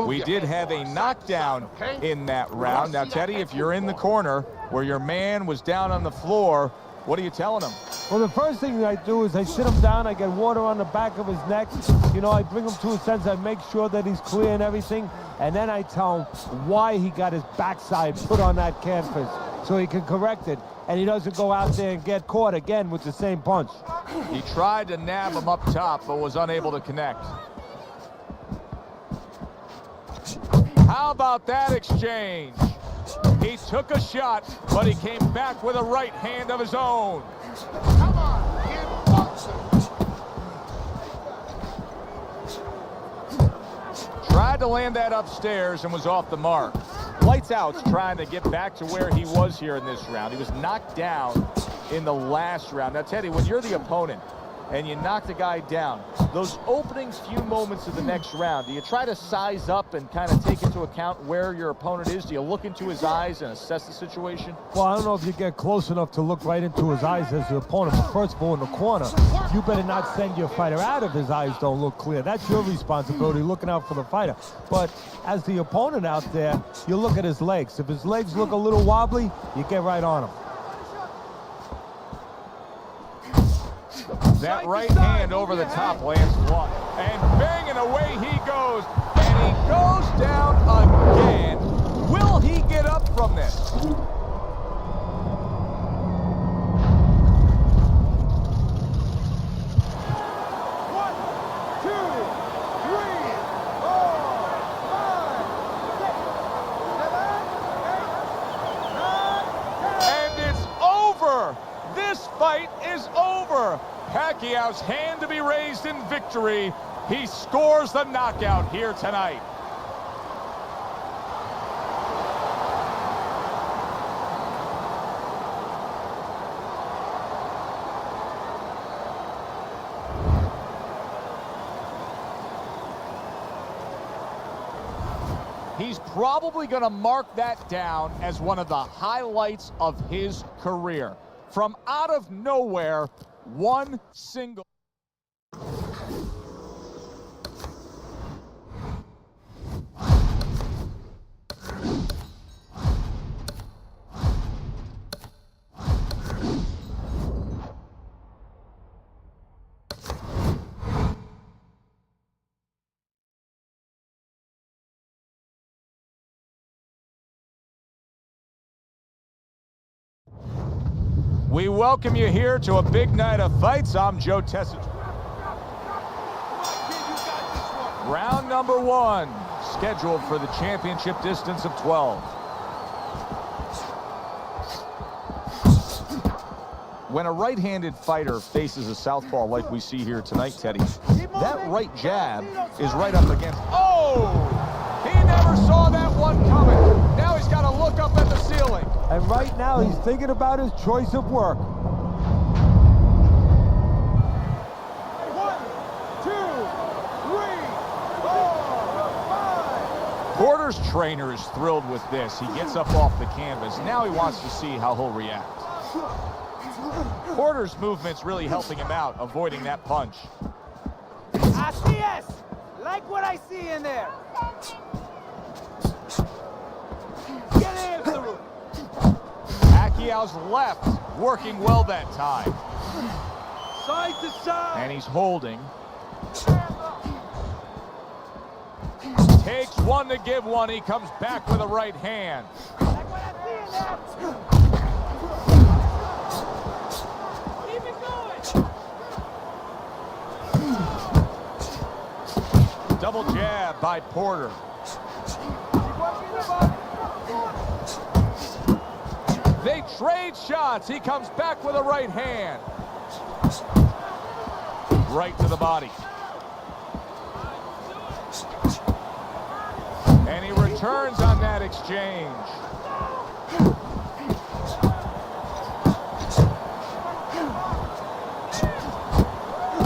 We did have a knockdown in that round. Now, Teddy, if you're in the corner where your man was down on the floor, what are you telling him? Well, the first thing I do is I sit him down, I get water on the back of his neck. You know, I bring him to a sense, I make sure that he's clear and everything. And then I tell him why he got his backside put on that canvas so he can correct it. And he doesn't go out there and get caught again with the same punch. He tried to nab him up top, but was unable to connect. How about that exchange? He took a shot, but he came back with a right hand of his own. Come on, kid, boxer. Tried to land that upstairs and was off the mark. Lights Out's trying to get back to where he was here in this round. He was knocked down in the last round. Now, Teddy, when you're the opponent and you knock the guy down, those opening few moments of the next round, do you try to size up and kind of take into account where your opponent is? Do you look into his eyes and assess the situation? Well, I don't know if you get close enough to look right into his eyes as the opponent, but first of all, in the corner, you better not send your fighter out if his eyes don't look clear. That's your responsibility, looking out for the fighter. But as the opponent out there, you look at his legs. If his legs look a little wobbly, you get right on him. That right hand over the top lands one. And banging away he goes. And he goes down again will he get up from this? This fight is over. Pacquiao's hand to be raised in victory. He scores the knockout here tonight. He's probably going to mark that down as one of the highlights of his career. From out of nowhere, one single. We welcome you here to a big night of fights. I'm Joe Tessich. Round number one, scheduled for the championship distance of 12. When a right-handed fighter faces a southpaw like we see here tonight, Teddy, that right jab is right up against... Oh! He never saw that one coming. Now he's got to look up at the ceiling. And right now, he's thinking about his choice of work. 1, 2, 3, 4, 5. Porter's trainer is thrilled with this. He gets up off the canvas. Now he wants to see how he'll react. Porter's movement's really helping him out, avoiding that punch. Así es. Like what I see in there. Get in. Pacquiao's left, working well that time. Side to side. And he's holding. Takes one to give one. He comes back with a right hand. Like what I see in there. Keep it going. Double jab by Porter. They trade shots. He comes back with a right hand. Right to the body. And he returns on that exchange.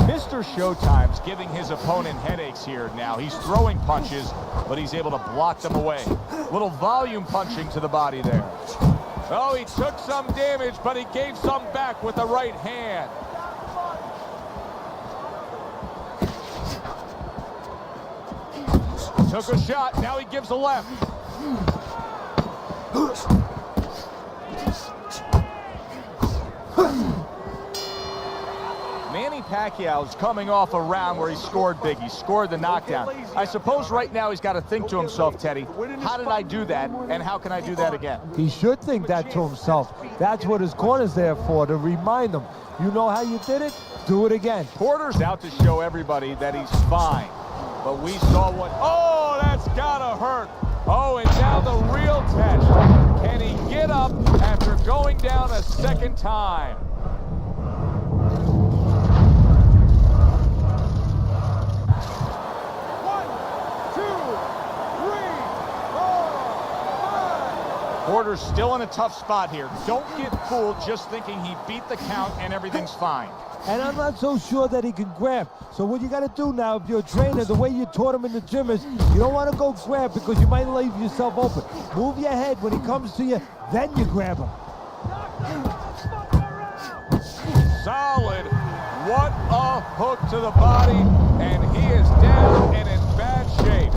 Mr. Showtime's giving his opponent headaches here now. He's throwing punches, but he's able to block them away. Little volume punching to the body there. Oh, he took some damage, but he gave some back with the right hand. Took a shot, now he gives a left. Manny Pacquiao's coming off a round where he scored big. He scored the knockdown. I suppose right now he's got to think to himself, Teddy, how did I do that, and how can I do that again? He should think that to himself. That's what his corner's there for, to remind him. You know how you did it? Do it again. Porter's out to show everybody that he's fine. But we saw what... Oh, that's gotta hurt. Oh, and now the real test. Can he get up after going down a second time? Porter's still in a tough spot here. Don't get fooled just thinking he beat the count and everything's fine. And I'm not so sure that he can grab. So what you got to do now, if you're a trainer, the way you taught him in the gym is, you don't want to go grab because you might leave yourself open. Move your head when he comes to you, then you grab him. Solid. What a hook to the body, and he is down and in bad shape.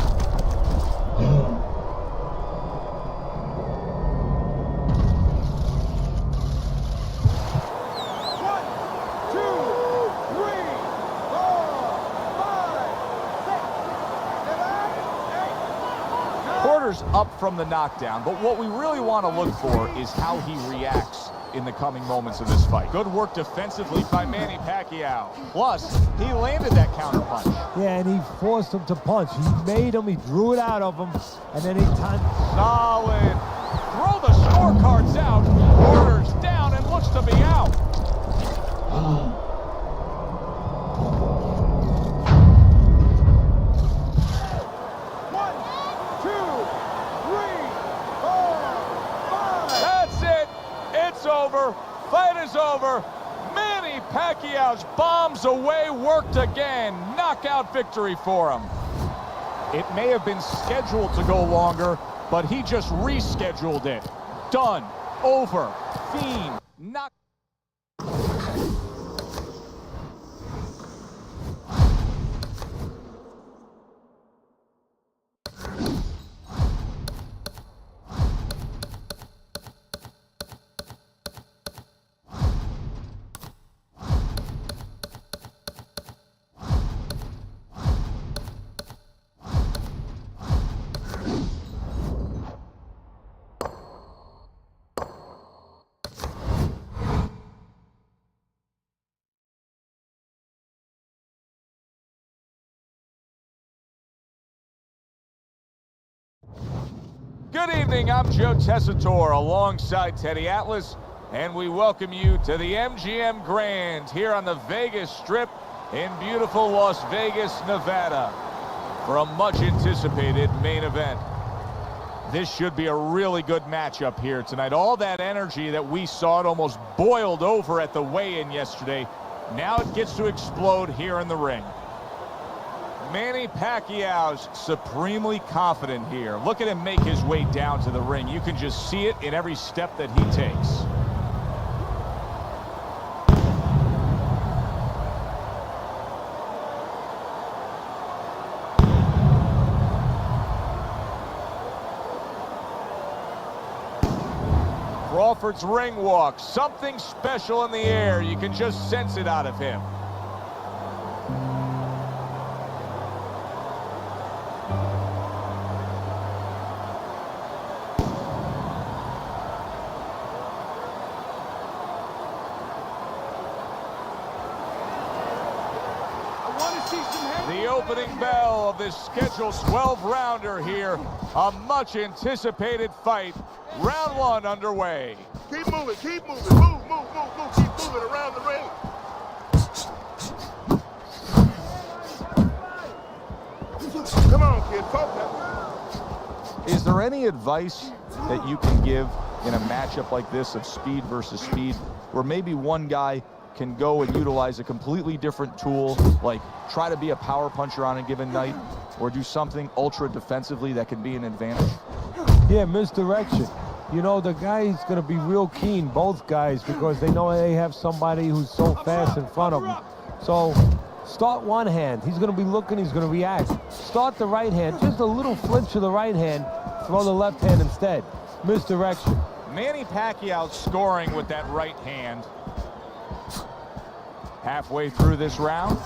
Porter's up from the knockdown, but what we really want to look for is how he reacts in the coming moments of this fight. Good work defensively by Manny Pacquiao. Plus, he landed that counter punch. Yeah, and he forced him to punch. He made him, he drew it out of him, and then he timed. Solid. Throw the scorecards out. Porter's down and looks to be out. Over. Fight is over. Manny Pacquiao's bombs away worked again. Knockout victory for him. It may have been scheduled to go longer, but he just rescheduled it. Done. Over. Fiend. Knock. Good evening, I'm Joe Tessitore alongside Teddy Atlas, and we welcome you to the MGM Grand here on the Vegas Strip in beautiful Las Vegas, Nevada, for a much-anticipated main event. This should be a really good matchup here tonight. All that energy that we saw, it almost boiled over at the weigh-in yesterday. Now it gets to explode here in the ring. Manny Pacquiao's supremely confident here. Look at him make his way down to the ring. You can just see it in every step that he takes. Crawford's ring walk, something special in the air. You can just sense it out of him. The opening bell of this scheduled 12-rounder here. A much-anticipated fight. Round one underway. Keep moving, keep moving. Move, keep moving around the ring. Come on, kid, focus. Is there any advice that you can give in a matchup like this of speed versus speed, where maybe one guy can go and utilize a completely different tool, like try to be a power puncher on a given night, or do something ultra defensively that can be an advantage? Yeah, misdirection. You know, the guy's going to be real keen, both guys, because they know they have somebody who's so fast in front of them. So start one hand. He's going to be looking, he's going to react. Start the right hand, just a little flinch of the right hand, throw the left hand instead. Misdirection. Manny Pacquiao scoring with that right hand. Halfway through this round.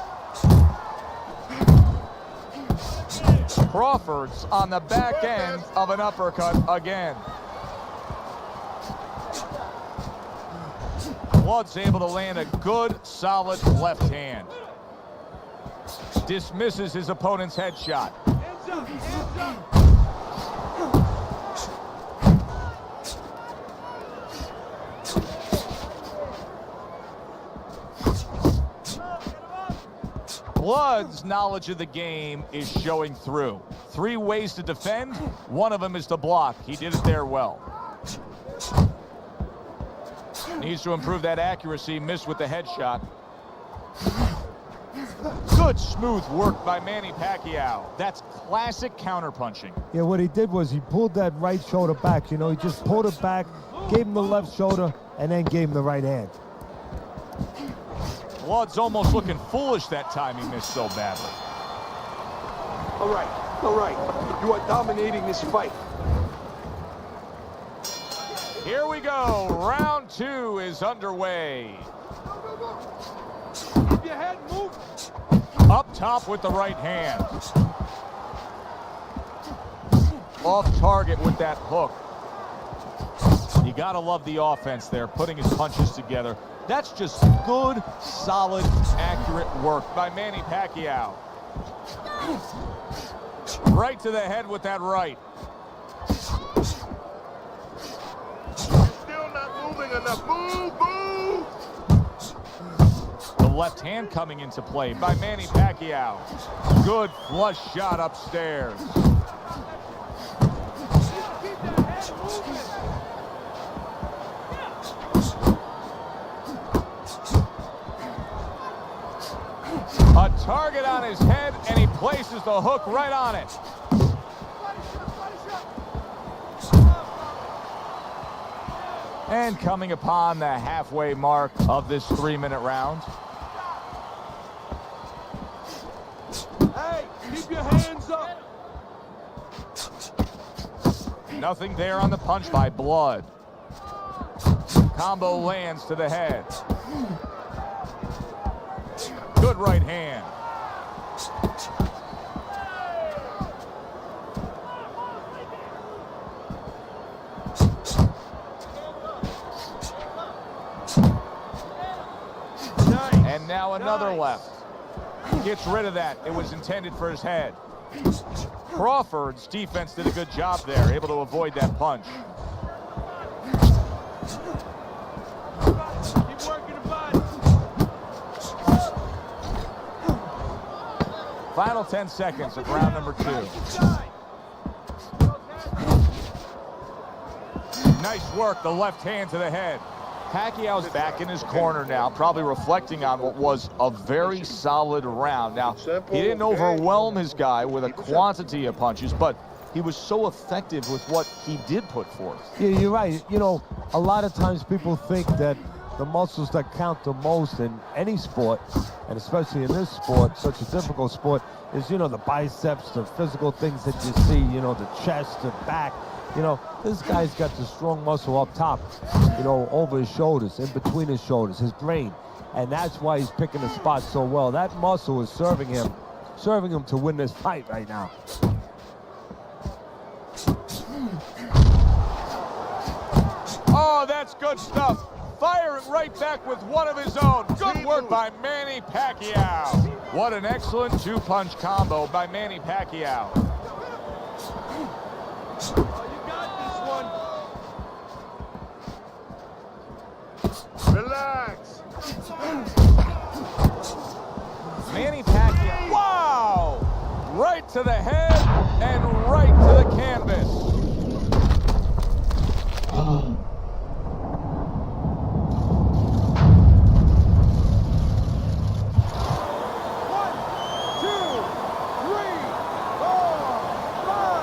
Crawford's on the back end of an uppercut again. Blood's able to land a good, solid left hand. Dismisses his opponent's headshot. Blood's knowledge of the game is showing through. 3 ways to defend. One of them is to block. He did it there well. Needs to improve that accuracy. Missed with the headshot. Good smooth work by Manny Pacquiao. That's classic counterpunching. Yeah, what he did was he pulled that right shoulder back. You know, he just pulled it back, gave him the left shoulder, and then gave him the right hand. Blood's almost looking foolish that time he missed so badly. All right. You are dominating this fight. Here we go. Round 2 is underway. Keep your head moving. Up top with the right hand. off target with that hook. You gotta love the offense there, putting his punches together. That's just good, solid, accurate work by Manny Pacquiao. Right to the head with that right. Still not moving enough. Move, move! The left hand coming into play by Manny Pacquiao. Good flush shot upstairs. A target on his head, and he places the hook right on it. And coming upon the halfway mark of this 3-minute round. Hey, keep your hands up. Nothing there on the punch by Blood. Combo lands to the head. Good right hand. And now another left. Gets rid of that. It was intended for his head. Crawford's defense did a good job there, able to avoid that punch. Keep working the body. Final 10 seconds of round number 2. Nice work, the left hand to the head. Pacquiao's back in his corner now, probably reflecting on what was a very solid round. Now, he didn't overwhelm his guy with a quantity of punches, but he was so effective with what he did put forth. Yeah, you're right. You know, a lot of times people think that the muscles that count the most in any sport, and especially in this sport, such a difficult sport, is, you know, the biceps, the physical things that you see, you know, the chest, the back. You know, this guy's got the strong muscle up top, you know, over his shoulders, in between his shoulders, his brain. And that's why he's picking the spot so well. That muscle is serving him to win this fight right now. Oh, that's good stuff. Firing right back with one of his own. Good work by Manny Pacquiao. What an excellent 2-punch combo by Manny Pacquiao. Relax. Manny Pacquiao, wow! Right to the head and right to the canvas.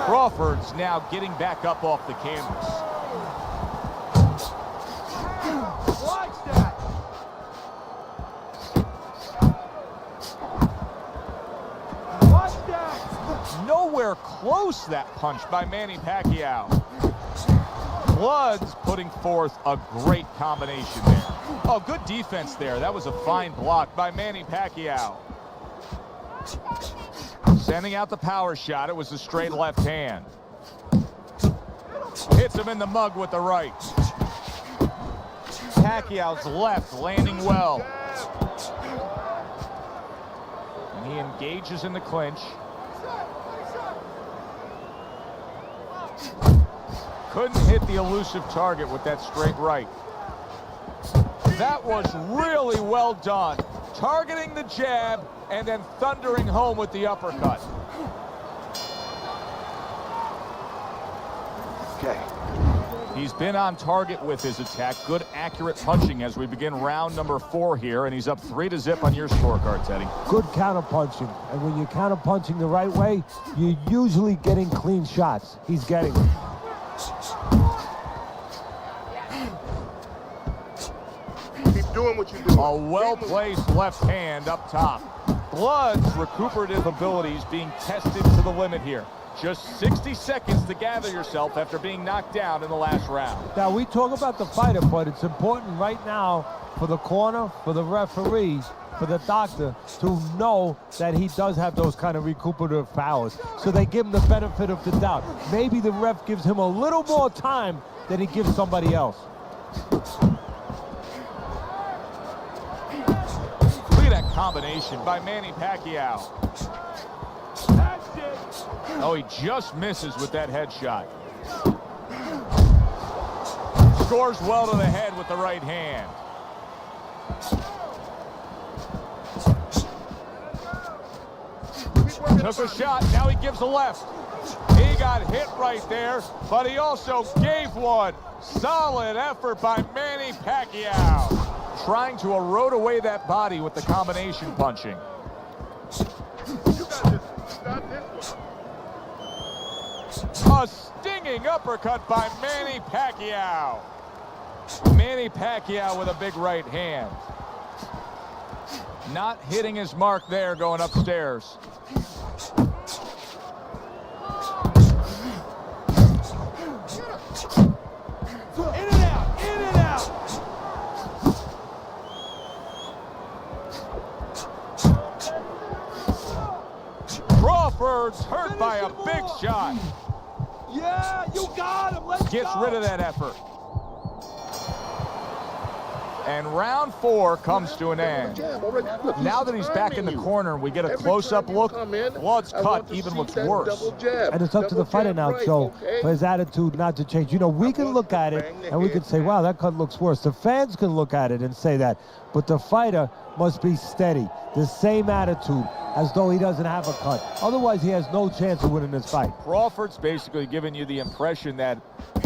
Crawford's now getting back up off the canvas. Watch that. Watch that. Nowhere close, that punch by Manny Pacquiao. Blood's putting forth a great combination there. Oh, good defense there. That was a fine block by Manny Pacquiao. Sending out the power shot. It was a straight left hand. Hits him in the mug with the right. Pacquiao's left landing well. And he engages in the clinch. Couldn't hit the elusive target with that straight right. That was really well done. Targeting the jab and then thundering home with the uppercut. Okay. He's been on target with his attack. Good, accurate punching as we begin round number 4 here, and he's up 3-0 on your scorecard, Teddy. Good counter-punching. And when you're counter-punching the right way, you're usually getting clean shots. He's getting them. Keep doing what you're doing. A well-placed left hand up top. Blood's recuperative abilities being tested to the limit here. Just 60 seconds to gather yourself after being knocked down in the last round. Now, we talk about the fighter, but it's important right now for the corner, for the referee, for the doctor to know that he does have those kind of recuperative powers. So they give him the benefit of the doubt. Maybe the ref gives him a little more time than he gives somebody else. Look at that combination by Manny Pacquiao. Oh, he just misses with that headshot. Scores well to the head with the right hand. Took a shot, now he gives a left. He got hit right there, but he also gave one. Solid effort by Manny Pacquiao. Trying to erode away that body with the combination punching. A stinging uppercut by Manny Pacquiao. Manny Pacquiao with a big right hand. Not hitting his mark there going upstairs. In and out, in and out. Crawford's hurt by a big shot. Yeah, you got him. Let's Gets go. rid of that effort. And round 4 comes to an end. Now that he's back in the corner, we get a close-up look. Blood's cut even looks worse. And it's up to the fighter now, Joe, for his attitude not to change. You know, we can look at it and we can say, wow, that cut looks worse. The fans can look at it and say that. But the fighter must be steady. The same attitude, as though he doesn't have a cut. Otherwise, he has no chance of winning this fight. Crawford's basically giving you the impression that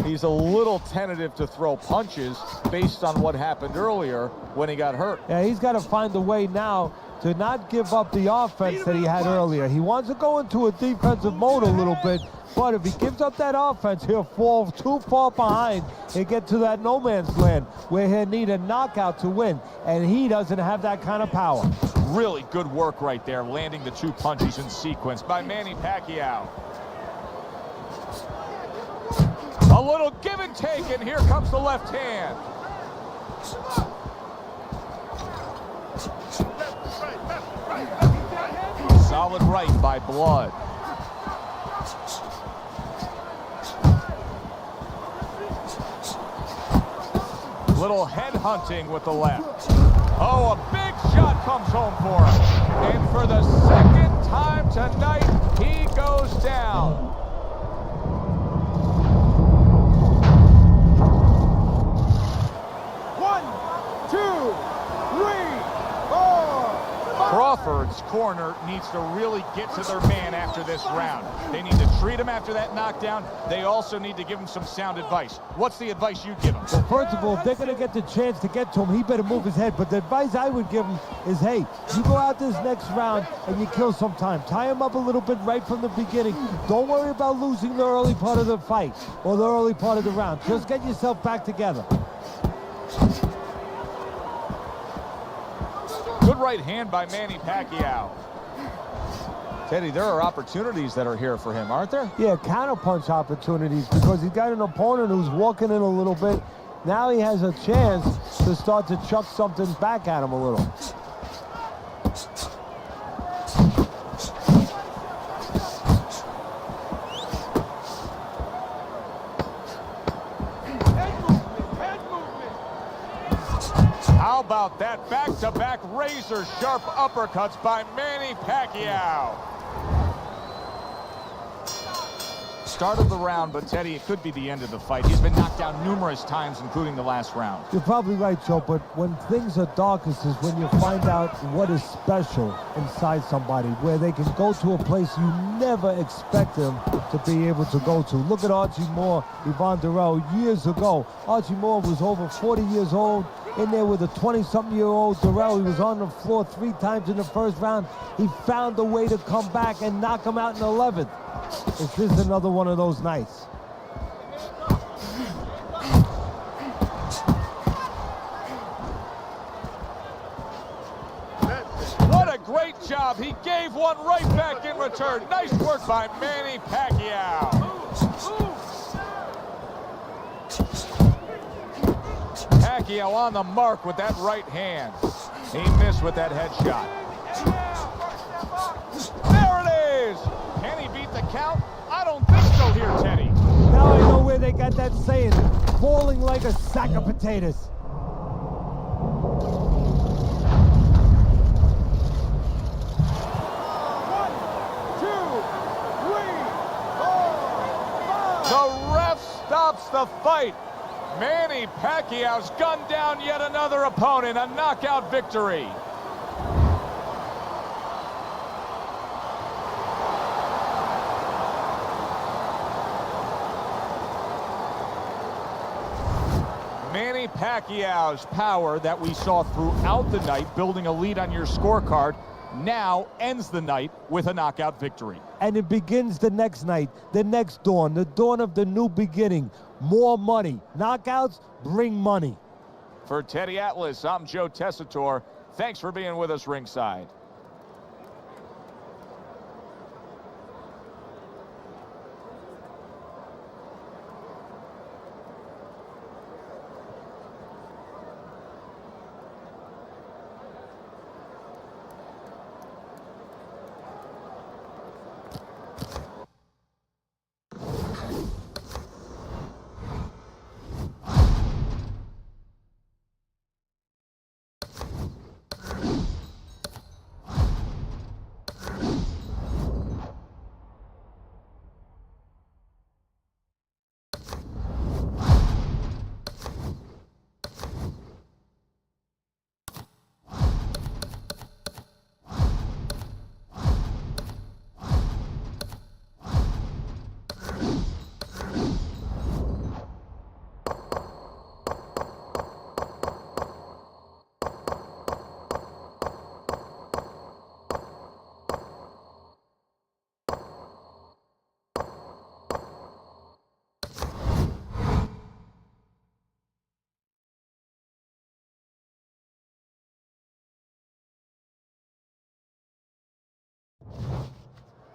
he's a little tentative to throw punches based on what happened earlier when he got hurt. Yeah, he's got to find a way now to not give up the offense that he had earlier. He wants to go into a defensive mode a little bit, but if he gives up that offense, he'll fall too far behind and get to that no man's land where he'll need a knockout to win, and he doesn't have that kind of power. Really good work right there, landing the 2 punches in sequence by Manny Pacquiao. A little give and take, and here comes the left hand. Solid right by Blood. Little head hunting with the left. Oh, a big shot comes home for him. And for the second time tonight, he goes down. Crawford's corner needs to really get to their man after this round. They need to treat him after that knockdown. They also need to give him some sound advice. What's the advice you give him? Well, first of all, if they're going to get the chance to get to him, he better move his head. But the advice I would give him is, hey, you go out this next round and you kill some time. Tie him up a little bit right from the beginning. Don't worry about losing the early part of the fight or the early part of the round. Just get yourself back together. Good right hand by Manny Pacquiao. Teddy, there are opportunities that are here for him, aren't there? Yeah, counterpunch opportunities, because he's got an opponent who's walking in a little bit. Now he has a chance to start to chuck something back at him a little. How about that back-to-back razor-sharp uppercuts by Manny Pacquiao? Start of the round, but Teddy, it could be the end of the fight. He's been knocked down numerous times, including the last round. You're probably right, Joe, but when things are darkest is when you find out what is special inside somebody, where they can go to a place you never expect them to be able to go to. Look at Archie Moore, Yvonne Durrell, years ago. Archie Moore was over 40 years old, in there with a 20-something-year-old Durrell. He was on the floor 3 times in the first round. He found a way to come back and knock him out in the 11th. This is another one of those nights. What a great job. He gave one right back in return. Nice work by Manny Pacquiao. Pacquiao on the mark with that right hand. He missed with that headshot. There it is! Can he beat the count? I don't think so here, Teddy. Now I know where they got that saying, falling like a sack of potatoes. The ref stops the fight. Manny Pacquiao's gunned down yet another opponent, a knockout victory. Manny Pacquiao's power that we saw throughout the night, building a lead on your scorecard, now ends the night with a knockout victory. And it begins the next night, the next dawn, the dawn of the new beginning. More money. Knockouts bring money. For Teddy Atlas, I'm Joe Tessitore. Thanks for being with us ringside.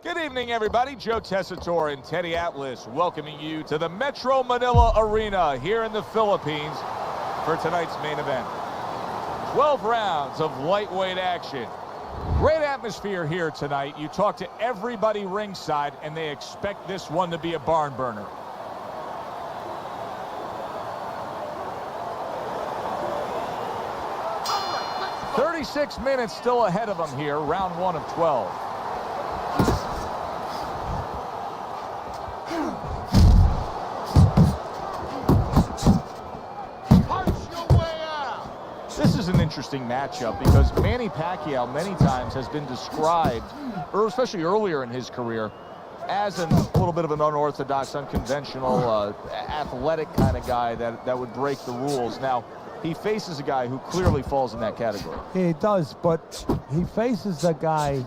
Good evening, everybody. Joe Tessitore and Teddy Atlas welcoming you to the Metro Manila Arena here in the Philippines for tonight's main event. 12 rounds of lightweight action. Great atmosphere here tonight. You talk to everybody ringside, and they expect this one to be a barn burner. "36 minutes still ahead of them here, round 1 of 12. This is an interesting matchup because Manny Pacquiao many times has been described, or especially earlier in his career, as a little bit of an unorthodox, unconventional, athletic kind of guy that would break the rules. Now, he faces a guy who clearly falls in that category. He does, but he faces a guy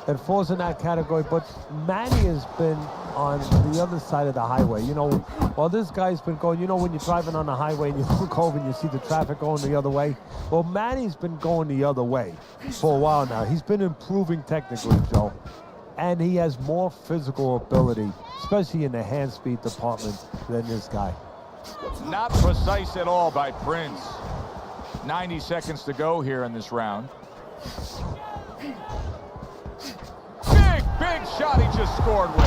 that falls in that category. But Manny has been on the other side of the highway. You know, while this guy's been going, you know, when you're driving on the highway and you look over and you see the traffic going the other way? Well, Manny's been going the other way for a while now. He's been improving technically, Joe. And he has more physical ability, especially in the hand speed department, than this guy. Not precise at all by Prince. 90 seconds to go here in this round. Big shot he just scored with.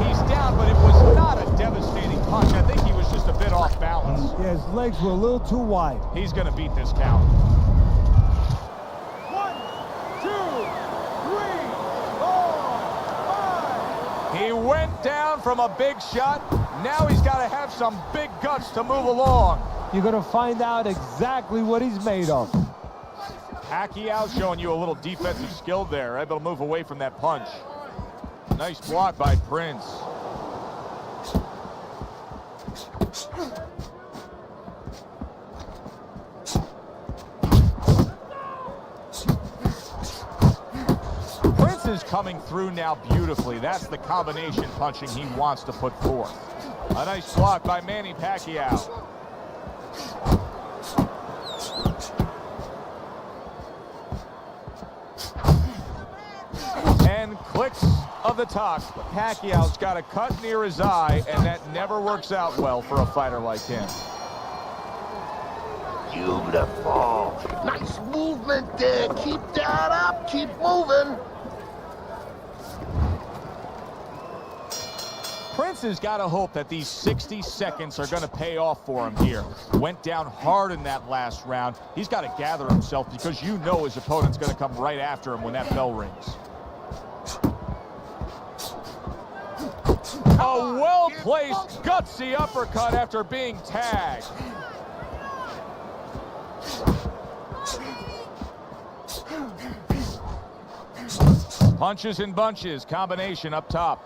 He's down, but it was not a devastating punch. I think he was just a bit off balance. Yeah, his legs were a little too wide. He's going to beat this count. 1, 2, 3, 4, 5. He went down from a big shot. Now he's got to have some big guts to move along. You're going to find out exactly what he's made of. Pacquiao showing you a little defensive skill there, able to move away from that punch. Nice block by Prince. Prince is coming through now beautifully. That's the combination punching he wants to put forth. A nice block by Manny Pacquiao. And clicks of the talk. Pacquiao's got a cut near his eye, and that never works out well for a fighter like him. You Beautiful. Nice movement there. Keep that up. Keep moving. Prince has got to hope that these 60 seconds are going to pay off for him here. Went down hard in that last round. He's got to gather himself because you know his opponent's going to come right after him when that bell rings. A well-placed, gutsy uppercut after being tagged. Punches and bunches, combination up top.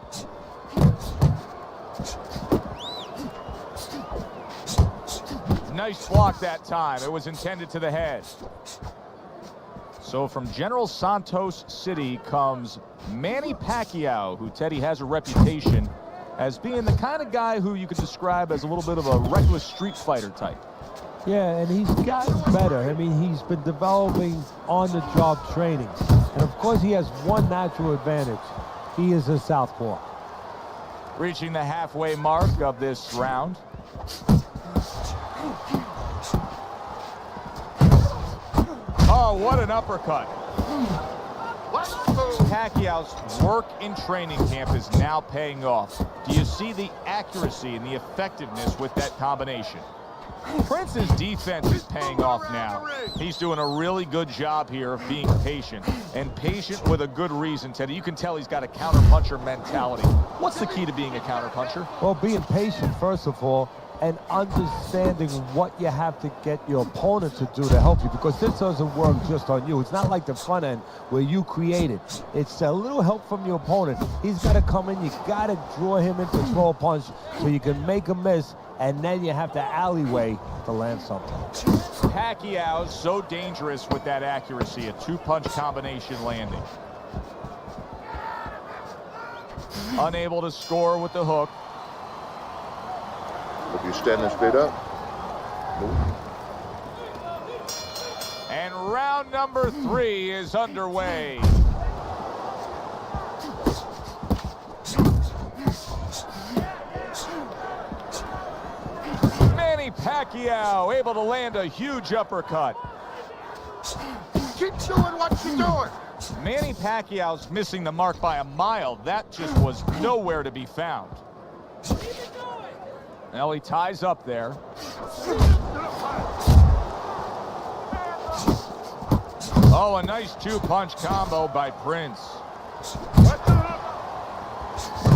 Nice block that time. It was intended to the head. So from General Santos City comes Manny Pacquiao, who, Teddy, has a reputation as being the kind of guy who you could describe as a little bit of a reckless street fighter type. Yeah, and he's gotten better. I mean, he's been developing on-the-job training. And, of course, he has one natural advantage. He is a southpaw. Reaching the halfway mark of this round. Oh, what an uppercut. Pacquiao's work in training camp is now paying off. Do you see the accuracy and the effectiveness with that combination? Prince's defense is paying off now. He's doing a really good job here of being patient, and patient with a good reason, Teddy. You can tell he's got a counterpuncher mentality. What's the key to being a counterpuncher? Well, being patient, first of all, and understanding what you have to get your opponent to do to help you, because this doesn't work just on you. It's not like the front end where you create it. It's a little help from your opponent. He's got to come in. You got to draw him into throw a punch so you can make a miss, and then you have to alleyway to land something. Pacquiao's so dangerous with that accuracy, a two-punch combination landing. Unable to score with the hook. If you're standing straight up. Move. And round number 3 is underway. Manny Pacquiao able to land a huge uppercut. Keep doing what you're doing. Manny Pacquiao's missing the mark by a mile. That just was nowhere to be found. Now he ties up there. Oh, a nice two-punch combo by Prince.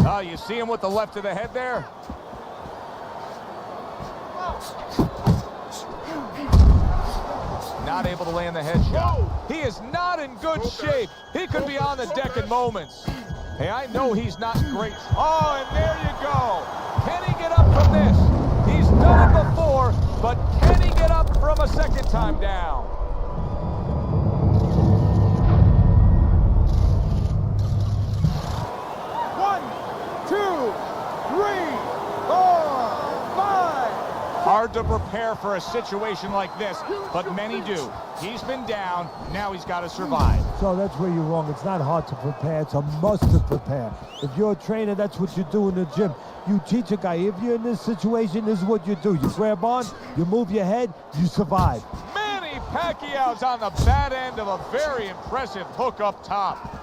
Oh, you see him with the left of the head there? Not able to land the headshot. He is not in good shape. He could be on the deck in moments. Hey, I know he's not in great. Oh, and there you go. Can he get up from this? He's done it before, but can he get up from a second time down? One, two, three, four, five. Hard to prepare for a situation like this, but many do. He's been down, now he's got to survive. So that's where you're wrong. It's not hard to prepare. It's a must to prepare. If you're a trainer, that's what you do in the gym. You teach a guy, if you're in this situation, this is what you do. You grab on, you move your head, you survive. Manny Pacquiao's on the bad end of a very impressive hook up top.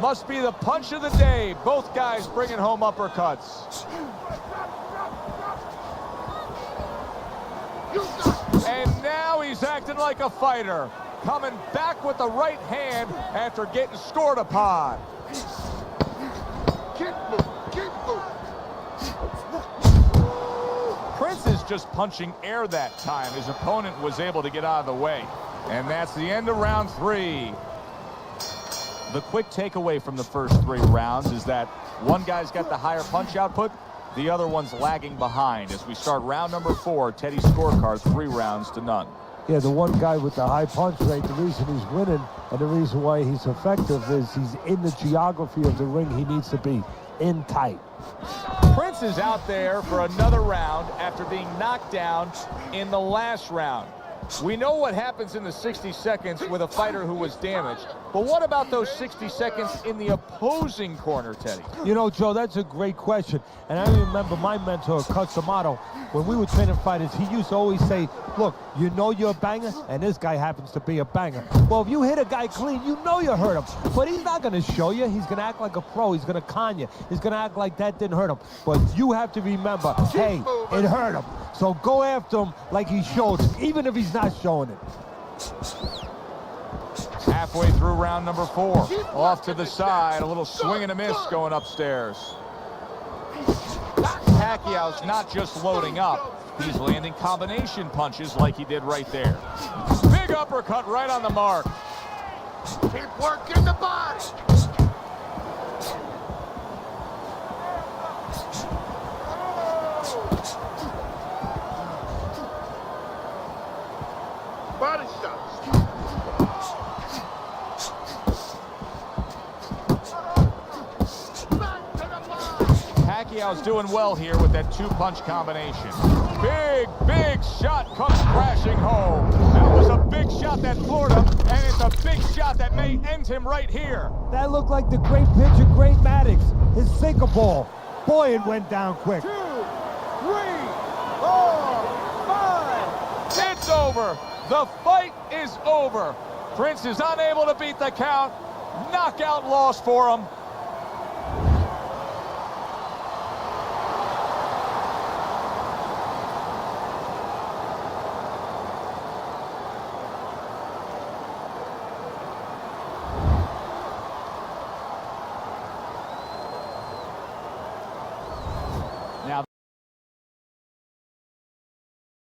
Must be the punch of the day. Both guys bringing home uppercuts. And now he's acting like a fighter. Coming back with the right hand after getting scored upon. Prince is just punching air that time. His opponent was able to get out of the way. And that's the end of round 3. The quick takeaway from the first 3 rounds is that one guy's got the higher punch output, the other one's lagging behind. As we start round number 4, Teddy's scorecard 3 rounds to none. Yeah, the one guy with the high punch rate, the reason he's winning and the reason why he's effective is he's in the geography of the ring he needs to be, in tight. Prince is out there for another round after being knocked down in the last round. We know what happens in the 60 seconds with a fighter who was damaged, but what about those 60 seconds in the opposing corner, Teddy? You know, Joe, that's a great question. And I remember my mentor, Customato, when we were training fighters, he used to always say, look, you know you're a banger, and this guy happens to be a banger. Well, if you hit a guy clean, you know you hurt him. But he's not going to show you. He's going to act like a pro. He's going to con you. He's going to act like that didn't hurt him. But you have to remember, hey, it hurt him. So go after him like he showed, even if he's not showing it. Halfway through round number 4. Off to the side, a little swing and a miss going upstairs. Pacquiao's not just loading up, he's landing combination punches like he did right there. Big uppercut right on the mark. Keep working the body. Body shots. Pacquiao's doing well here with that 2-punch combination. Big shot comes crashing home. That was a big shot that floored him, and it's a big shot that may end him right here. That looked like the great pitcher, Great Maddox. His sinker ball. Boy, it went down quick. 2, 3, 4, 5. It's over. The fight is over. Prince is unable to beat the count. Knockout loss for him.